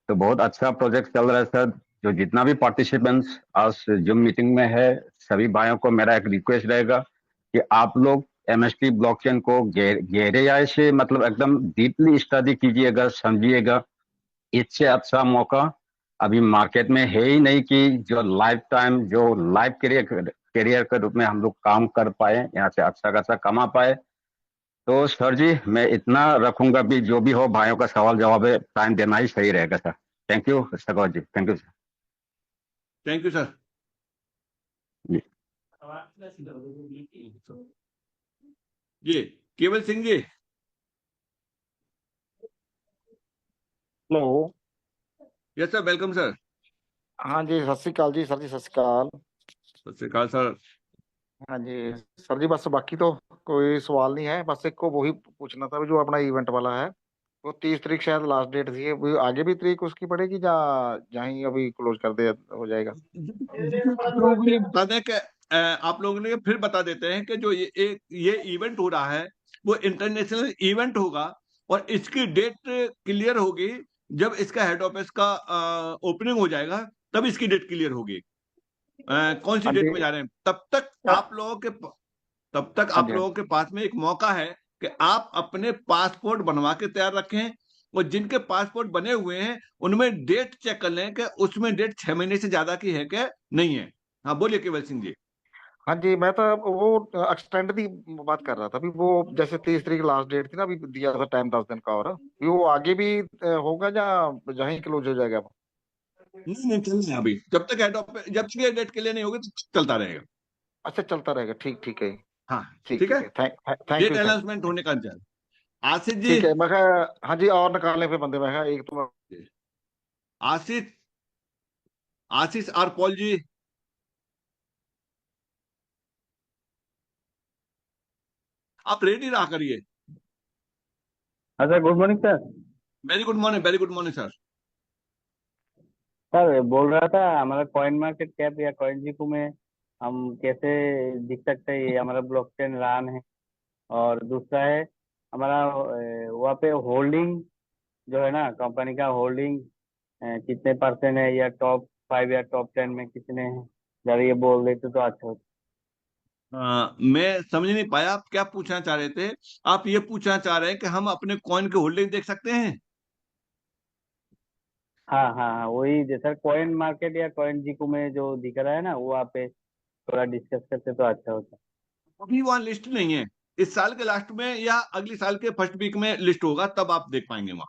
तो बहुत अच्छा प्रोजेक्ट चल रहा है सर। जो जितना भी पार्टिसिपेंट्स आज जूम मीटिंग में है, सभी भाइयों को मेरा एक रिक्वेस्ट रहेगा कि आप लोग एमएसटी ब्लॉकचेन को गहराई से मतलब एकदम डीपली स्टडी कीजिएगा, समझिएगा। इससे अच्छा मौका अभी मार्केट में है ही नहीं कि जो लाइफ टाइम, जो लाइफ करियर के रूप में हम लोग काम कर पाए, यहाँ से अच्छा खासा कमा पाए। तो सर जी मैं इतना रखूंगा भी, जो भी हो भाइयों का सवाल जवाब है टाइम देना ही सही रहेगा sir. Thank you Sagaur ji, thank you sir. Thank you sir. जी जी Kewal Singh ji. Hello. Yes sir, welcome sir. हाँ जी, सत श्री अकाल जी सर जी, सत श्री अकाल। सत श्री अकाल सर। हाँ जी सर जी, बस बाकी तो कोई सवाल नहीं है, बस एक को वही पूछना था जो अपना इवेंट वाला है, वो 30 तारीख शायद लास्ट डेट थी, वो आगे भी तारीख उसकी पड़ेगी या यहीं अभी क्लोज कर दे हो जाएगा? आप लोगों के लिए बता दें कि आप लोगों ने फिर बता देते हैं कि जो ये इवेंट हो रहा है वो इंटरनेशनल इवेंट होगा, और इसकी डेट क्लियर होगी जब इसका हेड ऑफिस का ओपनिंग हो जाएगा, तब इसकी डेट क्लियर होगी। कौन सी हाँ डेट जी। में जा रहे हैं, तब तक आप हाँ जी। लोगों के पास में एक मौका है कि आप अपने पासपोर्ट बनवा के तैयार रखें, और जिनके पासपोर्ट बने हुए हैं उनमें डेट चेक कर लें कि उसमें डेट 6 महीने से ज्यादा की है कि नहीं है। हाँ बोलिए केवल सिंह जी। हाँ जी, मैं तो वो एक्सटेंड की बात कर रहा था अभी, वो जैसे 30 तारीख लास्ट डेट थी ना, अभी दिया था टाइम 10 दिन का, और भी वो आगे भी होगा या यहीं क्लोज हो जाएगा? नहीं नहीं, चल रहा है अभी, जब तक ये डेट क्लियर नहीं होगी तो चलता रहेगा। अच्छा, चलता रहेगा, ठीक ठीक है। हाँ ठीक ठीक है। ठीक है, थैंक डेट यू थैंक अनाउंसमेंट होने का इंतजार। आसिफ जी। ठीक है। मैं कहा हाँ जी, और निकालने पे बंदे, मैं कहा एक तो आसिफ, आशीष और पॉल जी। आप रेडी रहा करिए। हाँ sir, good morning sir. Very good morning, very good morning sir. Sir बोल रहा था, हमारा कॉइन मार्केट कैप या कॉइन जीको में हम कैसे दिख सकते हैं, ये हमारा ब्लॉकचेन रान है। और दूसरा है हमारा वहाँ पे होल्डिंग जो है ना, कंपनी का होल्डिंग कितने परसेंट है, या टॉप 5 या टॉप 10 में कितने हैं, जरा ये बोल देते तो अच्छा होता। मैं समझ नहीं पाया आप क्या पूछना चाह रहे थे। आप ये पूछना चाह रहे हैं कि हम अपने कॉइन के होल्डिंग देख सकते हैं? हाँ हाँ हाँ, वही जैसा कॉइन मार्केट या कॉइन जीको में जो दिख रहा है ना, वो आप पे थोड़ा डिस्कस करते तो अच्छा होता। अभी वहां लिस्ट नहीं है। इस साल के लास्ट में या अगली साल के फर्स्ट वीक में लिस्ट होगा, तब आप देख पाएंगे वहां।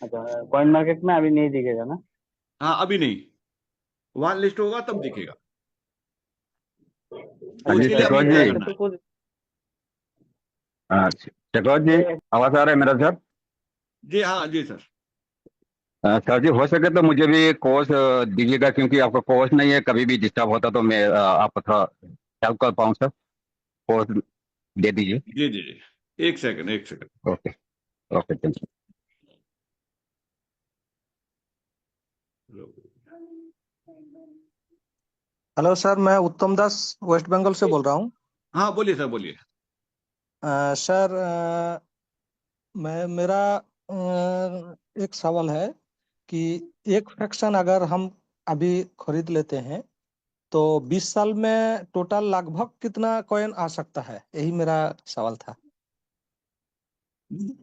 अच्छा, कॉइन मार्केट में अभी नहीं दिखेगा ना? हाँ अभी नहीं, वहां लिस्ट होगा तब दिखेगा। हाँ तो जी उसके लिए अभी शेखवत अप्लाई जी। करना है। कुछ शेखवत जी, आवाज आ रहा है मेरा सर? जी हाँ जी सर। सर जी, हो सके तो मुझे भी कोर्स दीजिएगा, क्योंकि आपका कोर्स नहीं है, कभी भी डिस्टर्ब होता तो मैं आपको थोड़ा हेल्प कर पाऊँ सर। कोर्स दे दीजिए। जी जी जी, एक सेकंड एक second. Okay. Okay, thank you. Hello sir, मैं उत्तम दास वेस्ट बंगाल से बोल रहा हूँ। हाँ बोलिए सर, बोलिए। सर, मेरा एक सवाल है कि एक फ्रैक्शन अगर हम अभी खरीद लेते हैं तो 20 साल में टोटल लगभग कितना कॉइन आ सकता है, यही मेरा सवाल था।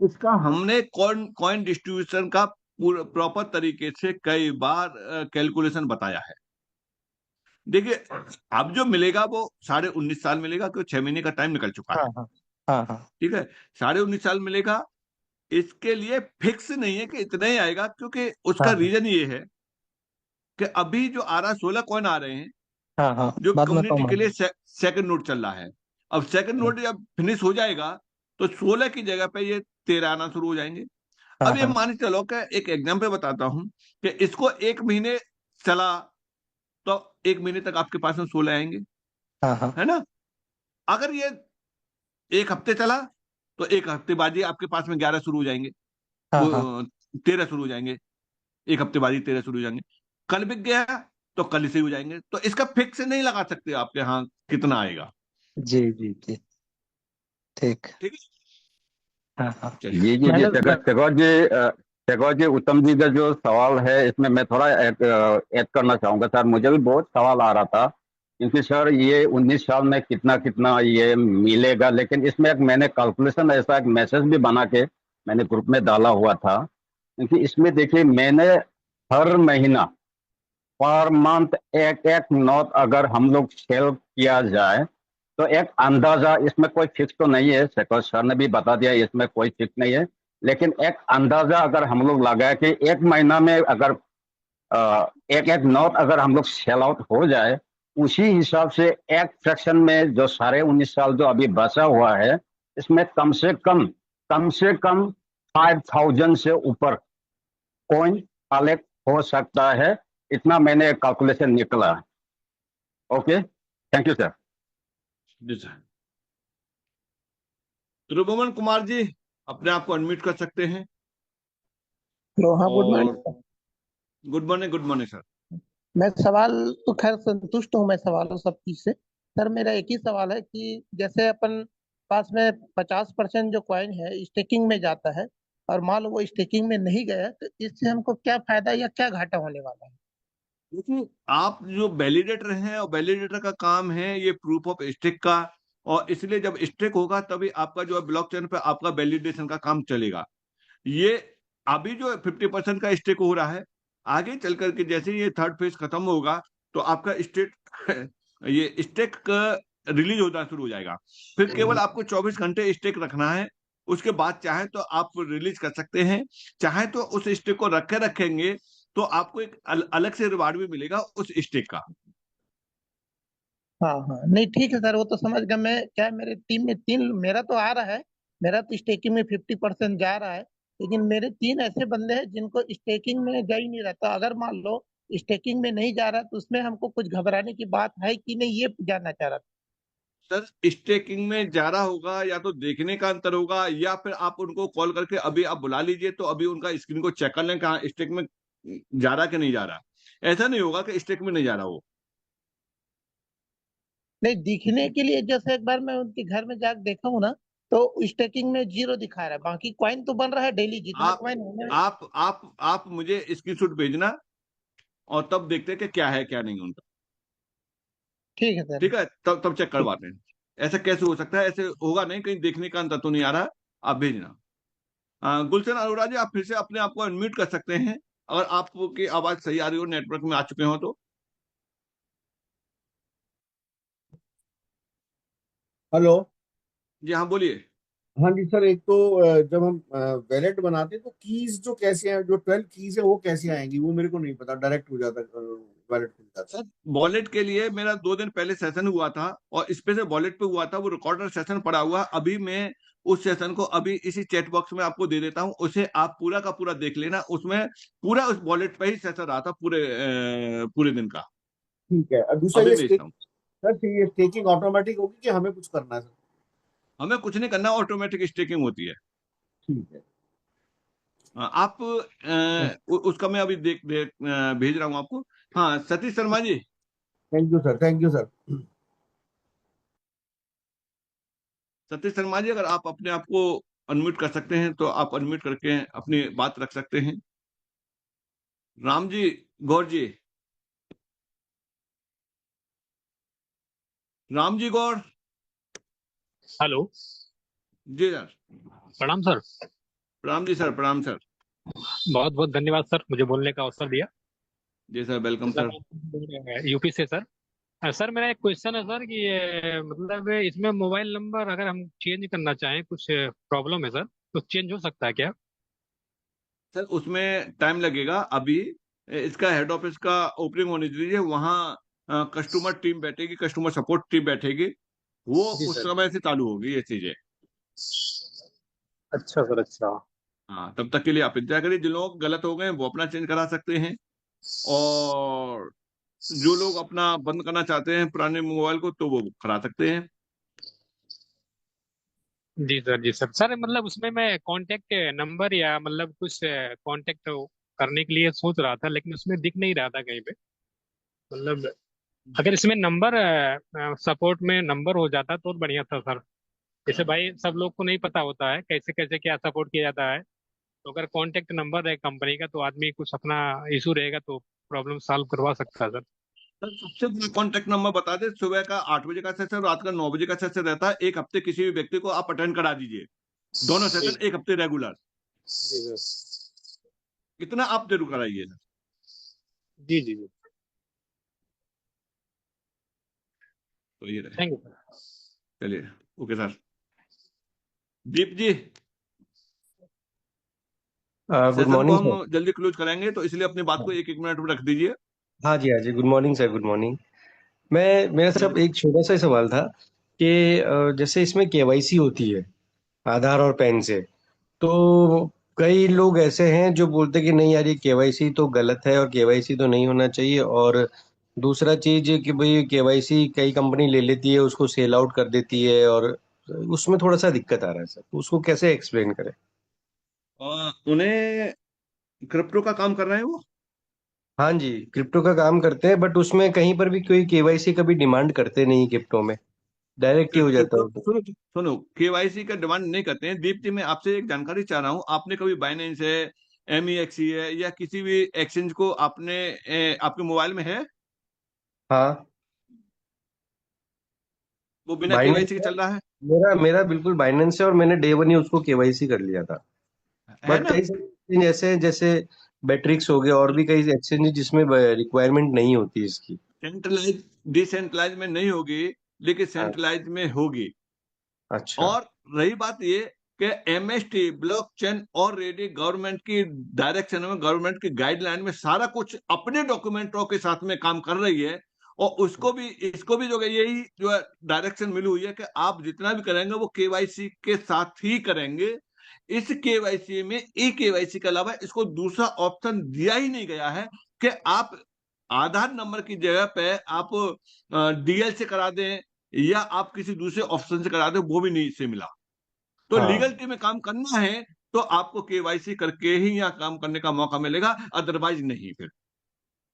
इसका हमने कॉइन कॉइन डिस्ट्रीब्यूशन का प्रॉपर तरीके से कई बार कैलकुलेशन बताया है। देखिए, अब जो मिलेगा वो 19.5 साल मिलेगा, क्योंकि 6 महीने का टाइम निकल चुका है। हाँ हाँ हाँ हाँ। ठीक है, 19.5 साल मिलेगा। इसके लिए फिक्स नहीं है कि इतना ही आएगा, क्योंकि उसका हाँ रीजन ये है कि अभी जो आ रहा 16 कॉइन आ रहे हैं, हाँ हाँ, जो बाद में कम्युनिटी कम के लिए होगा। सेकंड नोट चल रहा है। अब सेकंड नोट जब फिनिश हो जाएगा तो 16 की जगह पे ये 13 आना शुरू हो जाएंगे। हाँ अब ये हाँ मान के चलो कि एक एग्जाम्पल बताता हूं कि इसको 1 महीने चला तो 1 महीने तक आपके पास में 16 आएंगे, हाँ हाँ है ना। अगर ये 1 हफ्ते चला तो 1 हफ्ते बाद ही आपके पास में 11 शुरू हो जाएंगे, हाँ वो हाँ। 13 शुरू हो जाएंगे। 1 हफ्ते बाद ही 13 शुरू हो जाएंगे। कल बिक गया तो कल से हो जाएंगे। तो इसका फिक्स नहीं लगा सकते आपके यहाँ कितना आएगा। जी जी जी, ठीक। ठीक है, हाँ हाँ। जी चलिए। जी जी, मैंने शेखर जी, उत्तम जी का जो सवाल है इसमें मैं थोड़ा ऐड करना चाहूंगा सर। मुझे भी बहुत सवाल आ रहा था, क्योंकि सर ये 19 साल में कितना कितना ये मिलेगा, लेकिन इसमें एक मैंने कैलकुलेशन, ऐसा एक मैसेज भी बना के मैंने ग्रुप में डाला हुआ था। क्योंकि इसमें देखिए, मैंने हर महीना पर मंथ एक एक नोट अगर हम लोग सेल किया जाए तो एक अंदाजा, इसमें कोई फिक्स तो नहीं है, शेखर सर ने भी बता दिया इसमें कोई फिक्स नहीं है, लेकिन एक अंदाजा अगर हम लोग लगाए कि एक महीना में अगर एक एक नोट अगर हम लोग सेल आउट हो जाए, उसी हिसाब से एक फ्रैक्शन में जो 19.5 साल जो अभी बचा हुआ है, इसमें कम से कम 5,000 से ऊपर कॉइन कलेक्ट हो सकता है। इतना मैंने कैलकुलेशन निकला। Okay, thank you sir. जी सर। त्रिभुवन कुमार जी, अपने आप को अनम्यूट कर सकते हैं। हेलो, हाँ, गुड और मॉर्निंग। Good morning sir. मैं सवाल तो खैर संतुष्ट हूँ मैं सवालों सब चीज से। सर, मेरा एक ही सवाल है कि जैसे अपन पास में 50% जो कॉइन है स्टेकिंग में जाता है, और मान लो वो स्टेकिंग में नहीं गया, तो इससे हमको क्या फायदा या क्या घाटा होने वाला है? देखिए, आप जो वैलिडेटर हैं, और वैलिडेटर का काम है ये प्रूफ ऑफ स्टेक का, और इसलिए जब स्टेक होगा तभी आपका जो है ब्लॉकचेन पे आपका वैलिडेशन का काम चलेगा। ये अभी जो 50% का स्टेक हो रहा है, आगे चल करके जैसे ये थर्ड फेज खत्म होगा तो आपका स्टेट ये स्टेक रिलीज होना शुरू हो जाएगा। फिर केवल आपको 24 घंटे स्टेक रखना है। उसके बाद चाहे तो आप रिलीज कर सकते हैं, चाहे तो उस स्टेक को रखेंगे तो आपको एक अलग से रिवार्ड भी मिलेगा उस स्टेक का। हाँ हाँ, नहीं ठीक है सर, वो तो समझ गया मैं। क्या मेरे टीम में तीन, मेरा तो आ रहा है, मेरा तो स्टेकिंग में 50% जा रहा है, लेकिन मेरे तीन ऐसे बंदे हैं जिनको स्टेकिंग में जा ही नहीं रहता। अगर मान लो स्टेकिंग में नहीं जा रहा तो उसमें हमको कुछ घबराने की बात है कि नहीं, ये जानना चाह रहा था। सर, स्टेकिंग में जा रहा होगा या तो देखने का अंतर होगा, या फिर आप उनको कॉल करके अभी आप बुला लीजिए तो अभी उनका स्क्रीन को चेक कर लें कहाँ स्टेक में जा रहा कि नहीं जा रहा। ऐसा नहीं होगा कि स्टेक में नहीं जा रहा हो। नहीं, दिखने के लिए जैसे एक बार मैं उनके घर में जाकर देखा हूँ ना, तो स्टेकिंग में 0 दिखा रहा है, बाकी कॉइन तो बन रहा है डेली जितना आप कॉइन होने। आप मुझे स्क्रीनशॉट भेजना, और तब देखते हैं कि क्या है क्या नहीं उनका। ठीक है सर। ठीक है, तब चेक करवाते हैं। ऐसा कैसे हो सकता है? ऐसे होगा नहीं, कहीं देखने का अंतर तो नहीं आ रहा। आप भेजना। गुलशन अरोड़ा जी, आप फिर से अपने आप को अनम्यूट कर सकते हैं अगर आपकी आवाज सही आ रही हो, नेटवर्क में आ चुके हो तो। हेलो। जी हाँ, बोलिए। हाँ जी सर, एक तो जब हम वैलेट बनाते हैं तो कीज जो कैसे हैं, जो 12 कीज है वो कैसे आएंगी, वो मेरे को नहीं पता। डायरेक्ट हो जाता वैलेट खुल जाता सर, वॉलेट के लिए मेरा 2 दिन पहले सेशन हुआ था, और इस पे से वॉलेट पे हुआ था, वो रिकॉर्डर सेशन पड़ा हुआ। अभी मैं उस सेशन को अभी इसी चैट बॉक्स में आपको दे देता हूं, उसे आप पूरा का पूरा देख लेना। उसमें पूरा उस वॉलेट पे ही सेशन रहा था पूरे दिन का। ठीक है। और दूसरा अभी ये भेजता हूँ। सर ये स्टेकिंग ऑटोमेटिक होगी कि हमें कुछ करना है सर? हमें कुछ नहीं करना, ऑटोमेटिक स्टेकिंग होती है। ठीक है। आप उसका मैं अभी भेज रहा हूँ आपको। हाँ Satish Sharma ji. Thank you sir, thank you sir. Satish Sharma ji, अगर आप अपने आप को अनम्यूट कर सकते हैं तो आप अनम्यूट करके अपनी बात रख सकते हैं। राम जी गौर जी, राम जी गौर। हेलो। जी सर। प्रणाम सर। प्रणाम जी सर, प्रणाम सर। बहुत बहुत धन्यवाद सर, मुझे बोलने का अवसर दिया। जी सर, वेलकम सर। यूपी से सर। सर मेरा एक क्वेश्चन है सर कि मतलब इसमें मोबाइल नंबर अगर हम चेंज करना चाहें, कुछ प्रॉब्लम है सर, तो चेंज हो सकता है क्या? सर उसमें टाइम लगेगा। अभी इसका हेड ऑफिस का ओपनिंग होने दीजिए, वहाँ कस्टमर टीम बैठेगी, कस्टमर सपोर्ट टीम बैठेगी, वो जी उस सर। समय से चालू होगी ये चीजें। अच्छा सर, अच्छा। हाँ, तब तक के लिए आप इंतजार करिए। जिन लोग गलत हो गए वो अपना चेंज करा सकते हैं, और जो लोग अपना बंद करना चाहते हैं पुराने मोबाइल को, तो वो करा सकते हैं। जी सर, जी सर। सर मतलब उसमें मैं कांटेक्ट नंबर या मतलब कुछ कांटेक्ट करने के लिए सोच रहा था, लेकिन उसमें दिख नहीं रहा था कहीं पे। मतलब अगर इसमें नंबर सपोर्ट में नंबर हो जाता तो और बढ़िया था सर। जैसे भाई सब लोग को नहीं पता होता है कैसे कैसे क्या सपोर्ट किया जाता है, तो अगर कांटेक्ट नंबर है कंपनी का तो आदमी कुछ अपना इशू रहेगा तो प्रॉब्लम सॉल्व करवा सकता है सर। सर सबसे बड़ा कॉन्टेक्ट नंबर बता दें। सुबह का 8 बजे का सेशन, रात का 9 बजे का सेशन रहता है। एक हफ्ते किसी भी व्यक्ति को आप अटेंड करा दीजिए, दोनों जी सेशन एक हफ्ते रेगुलर। जी सर। इतना आप जरूर कराइए सर। जी जी जी। तो ये रहे। Thank you sir. चलिए, ओके सर। दीप जी, गुड सेशन को मॉर्निंग हम सर। जल्दी क्लोज कराएंगे, तो इसलिए अपनी बात को एक एक मिनट में रख दीजिए। हाँ जी, हाँ जी, good morning sir, good morning. मेरा सिर्फ एक छोटा सा ही सवाल था कि जैसे इसमें केवाईसी होती है आधार और पैन से, तो कई लोग ऐसे हैं जो बोलते हैं कि नहीं यार ये केवाईसी तो गलत है और केवाईसी तो नहीं होना चाहिए, और दूसरा चीज कि भाई केवाईसी कई कंपनी ले लेती है, उसको सेल आउट कर देती है, और उसमें थोड़ा सा दिक्कत आ रहा है सर, तो उसको कैसे एक्सप्लेन करें? उन्हें क्रिप्टो का काम कर रहे हैं वो। हाँ जी, क्रिप्टो का काम करते हैं, बट उसमें कहीं पर भी कोई केवाईसी कभी डिमांड करते नहीं क्रिप्टो में, डायरेक्ट ही हो जाता क्रिप्टो, है। सुनो सुनो, केवाईसी का डिमांड नहीं करते हैं। दीप जी, मैं आपसे एक जानकारी चाह रहा हूँ। आपने कभी बाइनेंस है, MEXC है, या किसी भी एक्सचेंज को आपने आपके मोबाइल में है? हाँ, वो बिना बाइनेंस केवाईसी के है। चल रहा है? मेरा मेरा बिल्कुल बाइनेंस है, और मैंने डे वन ही उसको केवाईसी कर लिया था। है बट ना? कई सारे exchange ऐसे हैं, जैसे बैट्रिक्स हो गए, और भी कई एक्सचेंज जिसमें रिक्वायरमेंट नहीं होती इसकी। सेंट्रलाइज डिसेंट्रलाइज में नहीं होगी, लेकिन हाँ। सेंट्रलाइज में होगी। अच्छा। और रही बात ये कि MST ब्लॉकचेन ऑलरेडी गवर्नमेंट की डायरेक्शन में, गवर्नमेंट की गाइडलाइन में सारा कुछ अपने डॉक्यूमेंटों के साथ में काम कर रही है। और उसको भी, इसको भी जो है, यही जो है डायरेक्शन मिली हुई है कि आप जितना भी करेंगे वो केवाईसी के साथ ही करेंगे। इस केवाईसी में ई केवाईसी के अलावा इसको दूसरा ऑप्शन दिया ही नहीं गया है कि आप आधार नंबर की जगह पे आप DL से करा दें, या आप किसी दूसरे ऑप्शन से करा दें, वो भी नहीं से मिला। तो हाँ, लीगल टीम में काम करना है तो आपको केवाईसी करके ही यहाँ काम करने का मौका मिलेगा, अदरवाइज नहीं। फिर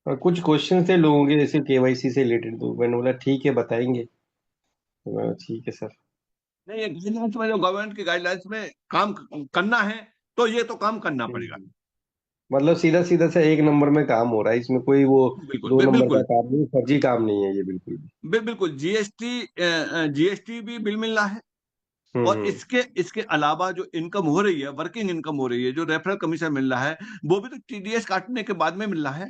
और कुछ क्वेश्चन थे लोगों के जैसे केवाईसी से रिलेटेड, तो मैंने बोला ठीक है बताएंगे, तो ठीक है सर। नहीं, ये गाइडलाइंस में, जो गवर्नमेंट की गाइडलाइंस में काम करना है, तो ये तो काम करना पड़ेगा। मतलब सीधा सीधा से एक नंबर में काम हो रहा है, इसमें कोई वो बिल्कुल, दो नंबर का बिल्कुल, काम नहीं, फर्जी काम नहीं है ये बिल्कुल भी। बिल्कुल। जीएसटी भी बिल मिल रहा है। और हम्म। इसके इसके अलावा जो इनकम हो रही है, वर्किंग इनकम हो रही है, जो रेफरल कमीशन मिल रहा है, वो भी तो TDS काटने के बाद में मिल रहा है।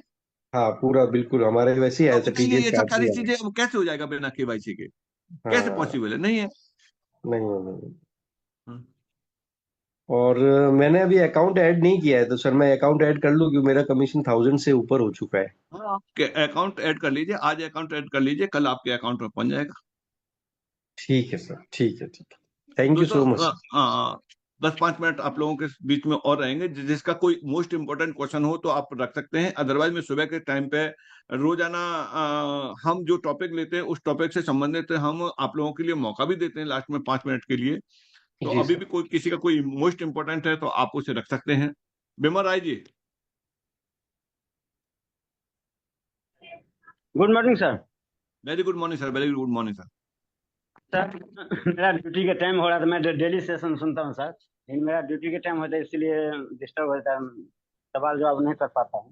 हाँ, पूरा बिल्कुल हमारे वैसे ही तो आया था, बताइए, टीडीएस ये सब काट सारी दिया है। चीजें अब कैसे हो जाएगा बिना केवाईसी के? कैसे हाँ। पॉसिबल है? नहीं है। नहीं नहीं। हाँ। और मैंने अभी अकाउंट ऐड नहीं किया है, तो सर मैं अकाउंट ऐड कर लूँ क्योंकि मेरा कमीशन 1000 से ऊपर हो चुका है। हाँ, अकाउंट ऐड कर लीजिए, आज अकाउंट ऐड कर लीजिए, कल आपके अकाउंट में पहुंच जाएगा। ठीक है सर, ठीक है, ठीक है। Thank you so much. 10-5 minute आप लोगों के बीच में और रहेंगे, जिसका कोई मोस्ट इम्पोर्टेंट क्वेश्चन हो तो आप रख सकते हैं। अदरवाइज मैं सुबह के टाइम पे रोजाना हम जो टॉपिक लेते हैं उस टॉपिक से संबंधित हम आप लोगों के लिए मौका भी देते हैं लास्ट में 5 मिनट के लिए। तो जी अभी सर। भी कोई किसी का कोई मोस्ट इम्पोर्टेंट है तो आप उसे रख सकते हैं। Bimal Roy ji. Good morning sir. Very good morning sir, very good morning sir. Sir मेरा ड्यूटी का टाइम हो रहा था, मैं डेली सेशन सुनता हूँ सर, लेकिन मेरा ड्यूटी का टाइम होता है इसलिए डिस्टर्ब हो जाता है, सवाल जवाब नहीं कर पाता हूँ।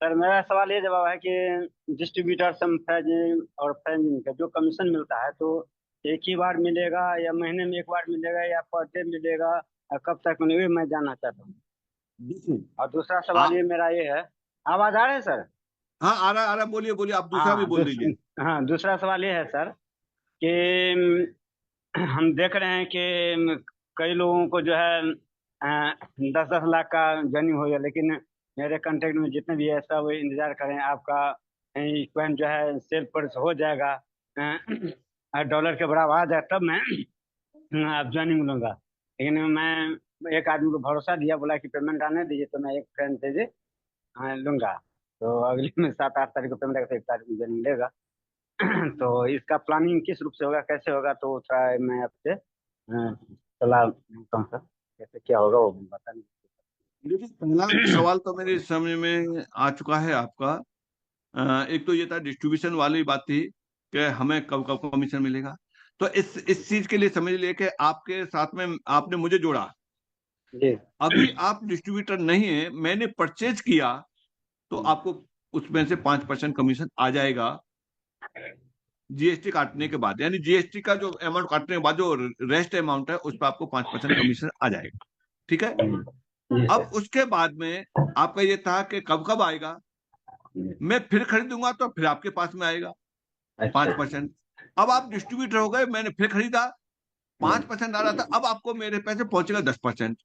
सर मेरा सवाल ये जवाब है कि डिस्ट्रीब्यूटर फ्रेंचाइजिंग और फ्रेंचाइजिंग का जो कमीशन मिलता है तो एक ही बार मिलेगा या महीने में एक बार मिलेगा या पर डे मिलेगा, और कब तक मिलेगा, मैं जानना चाहता हूँ। और दूसरा सवाल ये मेरा ये है, आवाज आ रहा है सर? हाँ आ रहा, बोलिए बोलिए, आप दूसरा भी बोल दीजिए। हाँ, दूसरा सवाल ये है सर कि हम देख रहे हैं कि कई लोगों को जो है 10-10 लाख का ज्वाइनिंग हो गया, लेकिन मेरे कांटेक्ट में जितने भी है सब वो इंतजार करें आपका पॉइंट जो है सेल पर हो जाएगा, डॉलर के बराबर आ जाए तब मैं आप ज्वाइनिंग लूंगा। लेकिन मैं एक आदमी को भरोसा दिया, बोला कि पेमेंट आने दीजिए तो मैं एक फ्रेंड से लूंगा, तो अगले में 7-8 तारीख को पेमेंट आएगा तो 1 तारीख को ज्वाइनिंग लेगा। तो इसका प्लानिंग किस रूप से होगा, कैसे होगा, तो थोड़ा मैं आपसे सलाह मांगता हूँ सर, कैसे क्या होगा वो बता नहीं। देखिए पहला सवाल तो मेरे समझ में आ चुका है आपका। एक तो ये था डिस्ट्रीब्यूशन वाली बात थी कि हमें कब कब कमीशन मिलेगा। तो इस चीज के लिए समझ लिए कि आपके साथ में आपने मुझे जोड़ा। जी। अभी आप डिस्ट्रीब्यूटर नहीं है, मैंने परचेज किया तो आपको उसमें से 5% कमीशन आ जाएगा जीएसटी काटने के बाद। यानी जीएसटी का जो अमाउंट काटने के बाद जो रेस्ट अमाउंट है उस पर आपको 5% कमीशन आ जाएगा। ठीक है। अब उसके बाद में आपका ये था कि कब कब आएगा, मैं फिर खरीदूंगा तो फिर आपके पास में आएगा 5%। अब आप डिस्ट्रीब्यूटर हो गए, मैंने फिर खरीदा 5% आ रहा था, अब आपको मेरे पैसे पहुंचेगा 10%।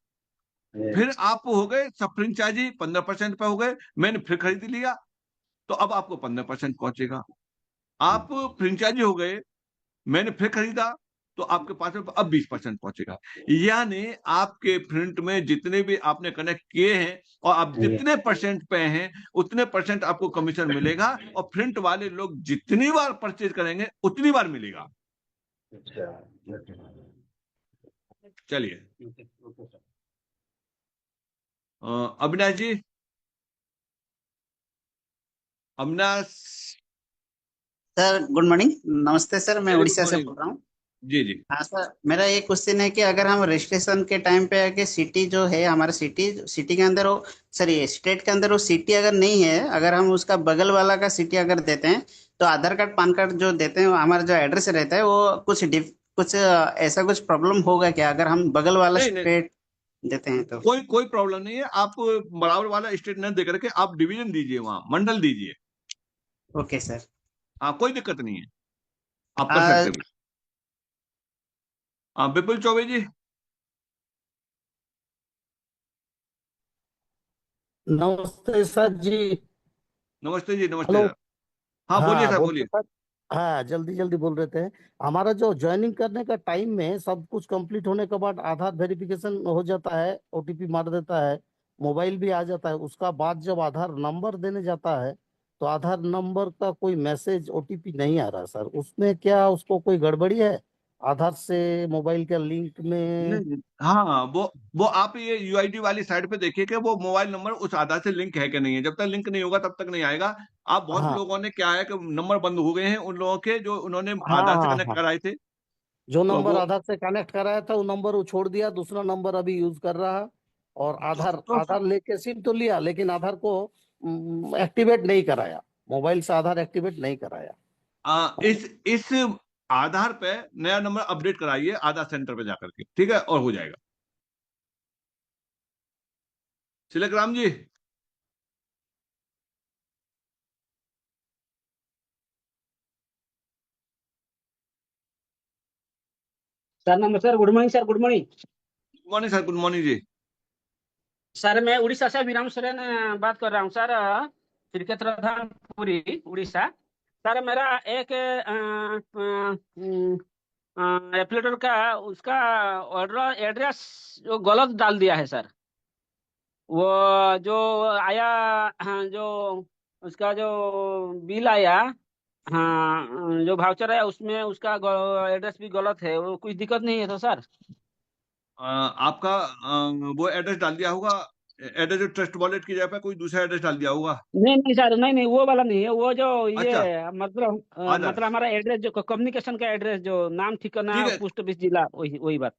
फिर आप हो गए सब फ्रेंचाइजी 15% पे हो गए, मैंने फिर खरीद लिया तो अब आपको 15% पहुंचेगा। आप फ्रेंचाइजी हो गए, मैंने फिर खरीदा तो आपके पास में अब 20% पहुंचेगा। यानी आपके फ्रंट में जितने भी आपने कनेक्ट किए हैं और आप जितने परसेंट पे हैं उतने परसेंट आपको कमीशन मिलेगा, और फ्रंट वाले लोग जितनी बार परचेज करेंगे उतनी बार मिलेगा। चलिए अविनाश जी। अविनाश सर गुड मॉर्निंग, नमस्ते सर, मैं वेरी गुड उड़ीसा से मॉर्निंग। बोल रहा हूँ। जी जी। हाँ सर, मेरा ये क्वेश्चन है कि अगर हम रजिस्ट्रेशन के टाइम पे आके सिटी जो है हमारा सिटी के अंदर वो, सॉरी स्टेट के अंदर वो सिटी अगर नहीं है, अगर हम उसका बगल वाला का सिटी अगर देते हैं तो आधार कार्ड पैन कार्ड जो देते हैं हमारा जो एड्रेस रहता है वो कुछ ऐसा कुछ प्रॉब्लम होगा क्या अगर हम बगल वाला नहीं नहीं, स्टेट देते हैं तो? कोई प्रॉब्लम नहीं है। आप बराबर वाला स्टेट न दे करके आप डिवीजन दीजिए, वहां मंडल दीजिए। Okay sir. हाँ कोई दिक्कत नहीं है, आप कर आ, सकते हैं। हाँ विपुल चौबे जी। नमस्ते सर जी। नमस्ते जी, नमस्ते हेलो। सर। हाँ बोलिए हाँ सर, बोलिए बोलिए। सर। हाँ जल्दी जल्दी बोल रहे थे। हमारा जो ज्वाइनिंग करने का टाइम में सब कुछ कंप्लीट होने के बाद आधार वेरिफिकेशन हो जाता है, ओटीपी मार देता है, मोबाइल भी आ जाता है। उसका बाद जब आधार नंबर देने जाता है तो आधार नंबर का कोई मैसेज ओटीपी नहीं आ रहा सर। उसमें क्या उसको कोई गड़बड़ी है आधार से मोबाइल के लिंक में? नहीं हाँ, वो आप ये यूआईडी वाली साइड पे देखिए कि वो मोबाइल नंबर उस आधार से लिंक है कि नहीं है। जब तक लिंक नहीं होगा तब तक नहीं आएगा। आप बहुत हाँ लोगों ने क्या है कि नंबर बंद हो गए हैं उन लोगों के जो उन्होंने हाँ आधार से हाँ कनेक्ट हाँ। कराए थे। जो तो नंबर वो आधार से कनेक्ट कराया था वो नंबर वो छोड़ दिया, दूसरा नंबर अभी यूज कर रहा है। और तो, आधार तो आधार लेके सिम तो लिया लेकिन आधार को एक्टिवेट नहीं कराया, मोबाइल से आधार एक्टिवेट नहीं कराया। इस आधार पे नया नंबर अपडेट कराइए आधार सेंटर पे जाकर के, ठीक है, और हो जाएगा। तिलक राम जी। सर नमस्कार, good morning sir, good morning. Good morning sir, good morning जी। सर मैं उड़ीसा से विराम सोरेन बात कर रहा हूँ सर, श्रीक्षेत्रधामपुरी उड़ीसा। सर मेरा एक एप्लेटर का उसका ऑर्डर एड्रेस जो गलत डाल दिया है सर। वो जो आया, हाँ, जो उसका जो बिल आया, हाँ, जो वाउचर आया उसमें उसका एड्रेस भी गलत है। वो कुछ दिक्कत नहीं है तो सर? आपका वो एड्रेस डाल दिया होगा, एड्रेस जो ट्रस्ट वॉलेट की जगह पे कोई दूसरा एड्रेस डाल दिया होगा। नहीं नहीं सर, नहीं नहीं, वो वाला नहीं है। वो जो अच्छा, ये मतलब आदर्श, हमारा एड्रेस जो कम्युनिकेशन का एड्रेस, जो नाम ठिकाना ठीक है। पोस्ट ऑफिस जिला, वही वही बात।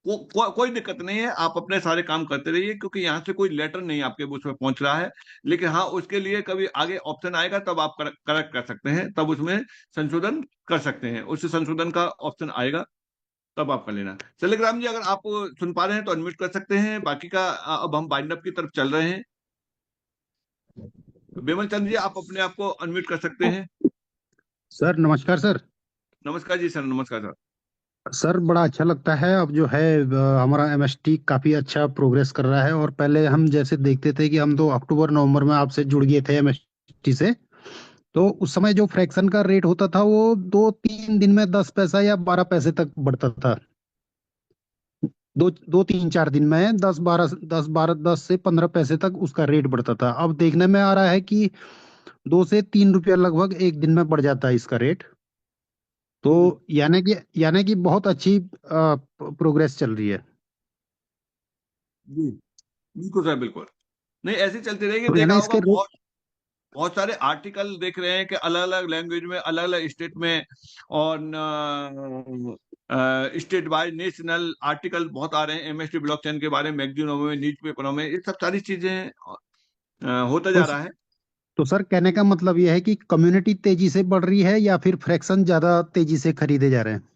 कोई दिक्कत नहीं है, आप अपने सारे काम करते रहिए, क्योंकि यहाँ से कोई लेटर नहीं आपके उसमें पहुंच रहा है। लेकिन हाँ, उसके लिए कभी आगे ऑप्शन आएगा तब आप करेक्ट कर सकते हैं, तब उसमें संशोधन कर सकते हैं। उस संशोधन का ऑप्शन आएगा तब आप कर लेना। चलिए राम जी, अगर आप सुन पा रहे हैं तो अनम्यूट कर सकते हैं। बाकी का अब हम बाइंड अप की तरफ चल रहे हैं। विमल चंद्र जी, आप अपने आप को अनम्यूट कर सकते हैं। सर नमस्कार सर। नमस्कार जी सर, नमस्कार सर। सर बड़ा अच्छा लगता है अब जो है हमारा एमएसटी काफी अच्छा प्रोग्रेस कर रहा है। और पहले हम जैसे देखते थे कि हम तो अक्टूबर नवंबर में आपसे जुड़ गए थे एमएसटी से, तो उस समय जो फ्रैक्शन का रेट होता था वो 2-3 दिन में 10 पैसा या 12 पैसे तक बढ़ता था। 2-3-4 दिन में 10 से 15 पैसे तक उसका रेट बढ़ता था। अब देखने में आ रहा है कि 2 से 3 रुपया लगभग एक दिन में बढ़ जाता है इसका रेट। तो यानी कि बहुत अच्छी प्रोग्रेस चल रही है। जी बिल्कुल सर, बिल्कुल। नहीं, ऐसे चलती रहेगी। तो देखा यानी होगा इसके रेट। बहुत बहुत सारे आर्टिकल देख रहे हैं कि अलग अलग लैंग्वेज में, अलग अलग स्टेट में, और स्टेट वाइज नेशनल आर्टिकल बहुत आ रहे हैं एमएसटी ब्लॉकचेन के बारे में, मैगजीनों में, न्यूज पेपरों में। ये सब सारी चीजें होता तो, जा रहा है। तो सर कहने का मतलब यह है कि कम्युनिटी तेजी से बढ़ रही है या फिर फ्रैक्शन ज्यादा तेजी से खरीदे जा रहे हैं।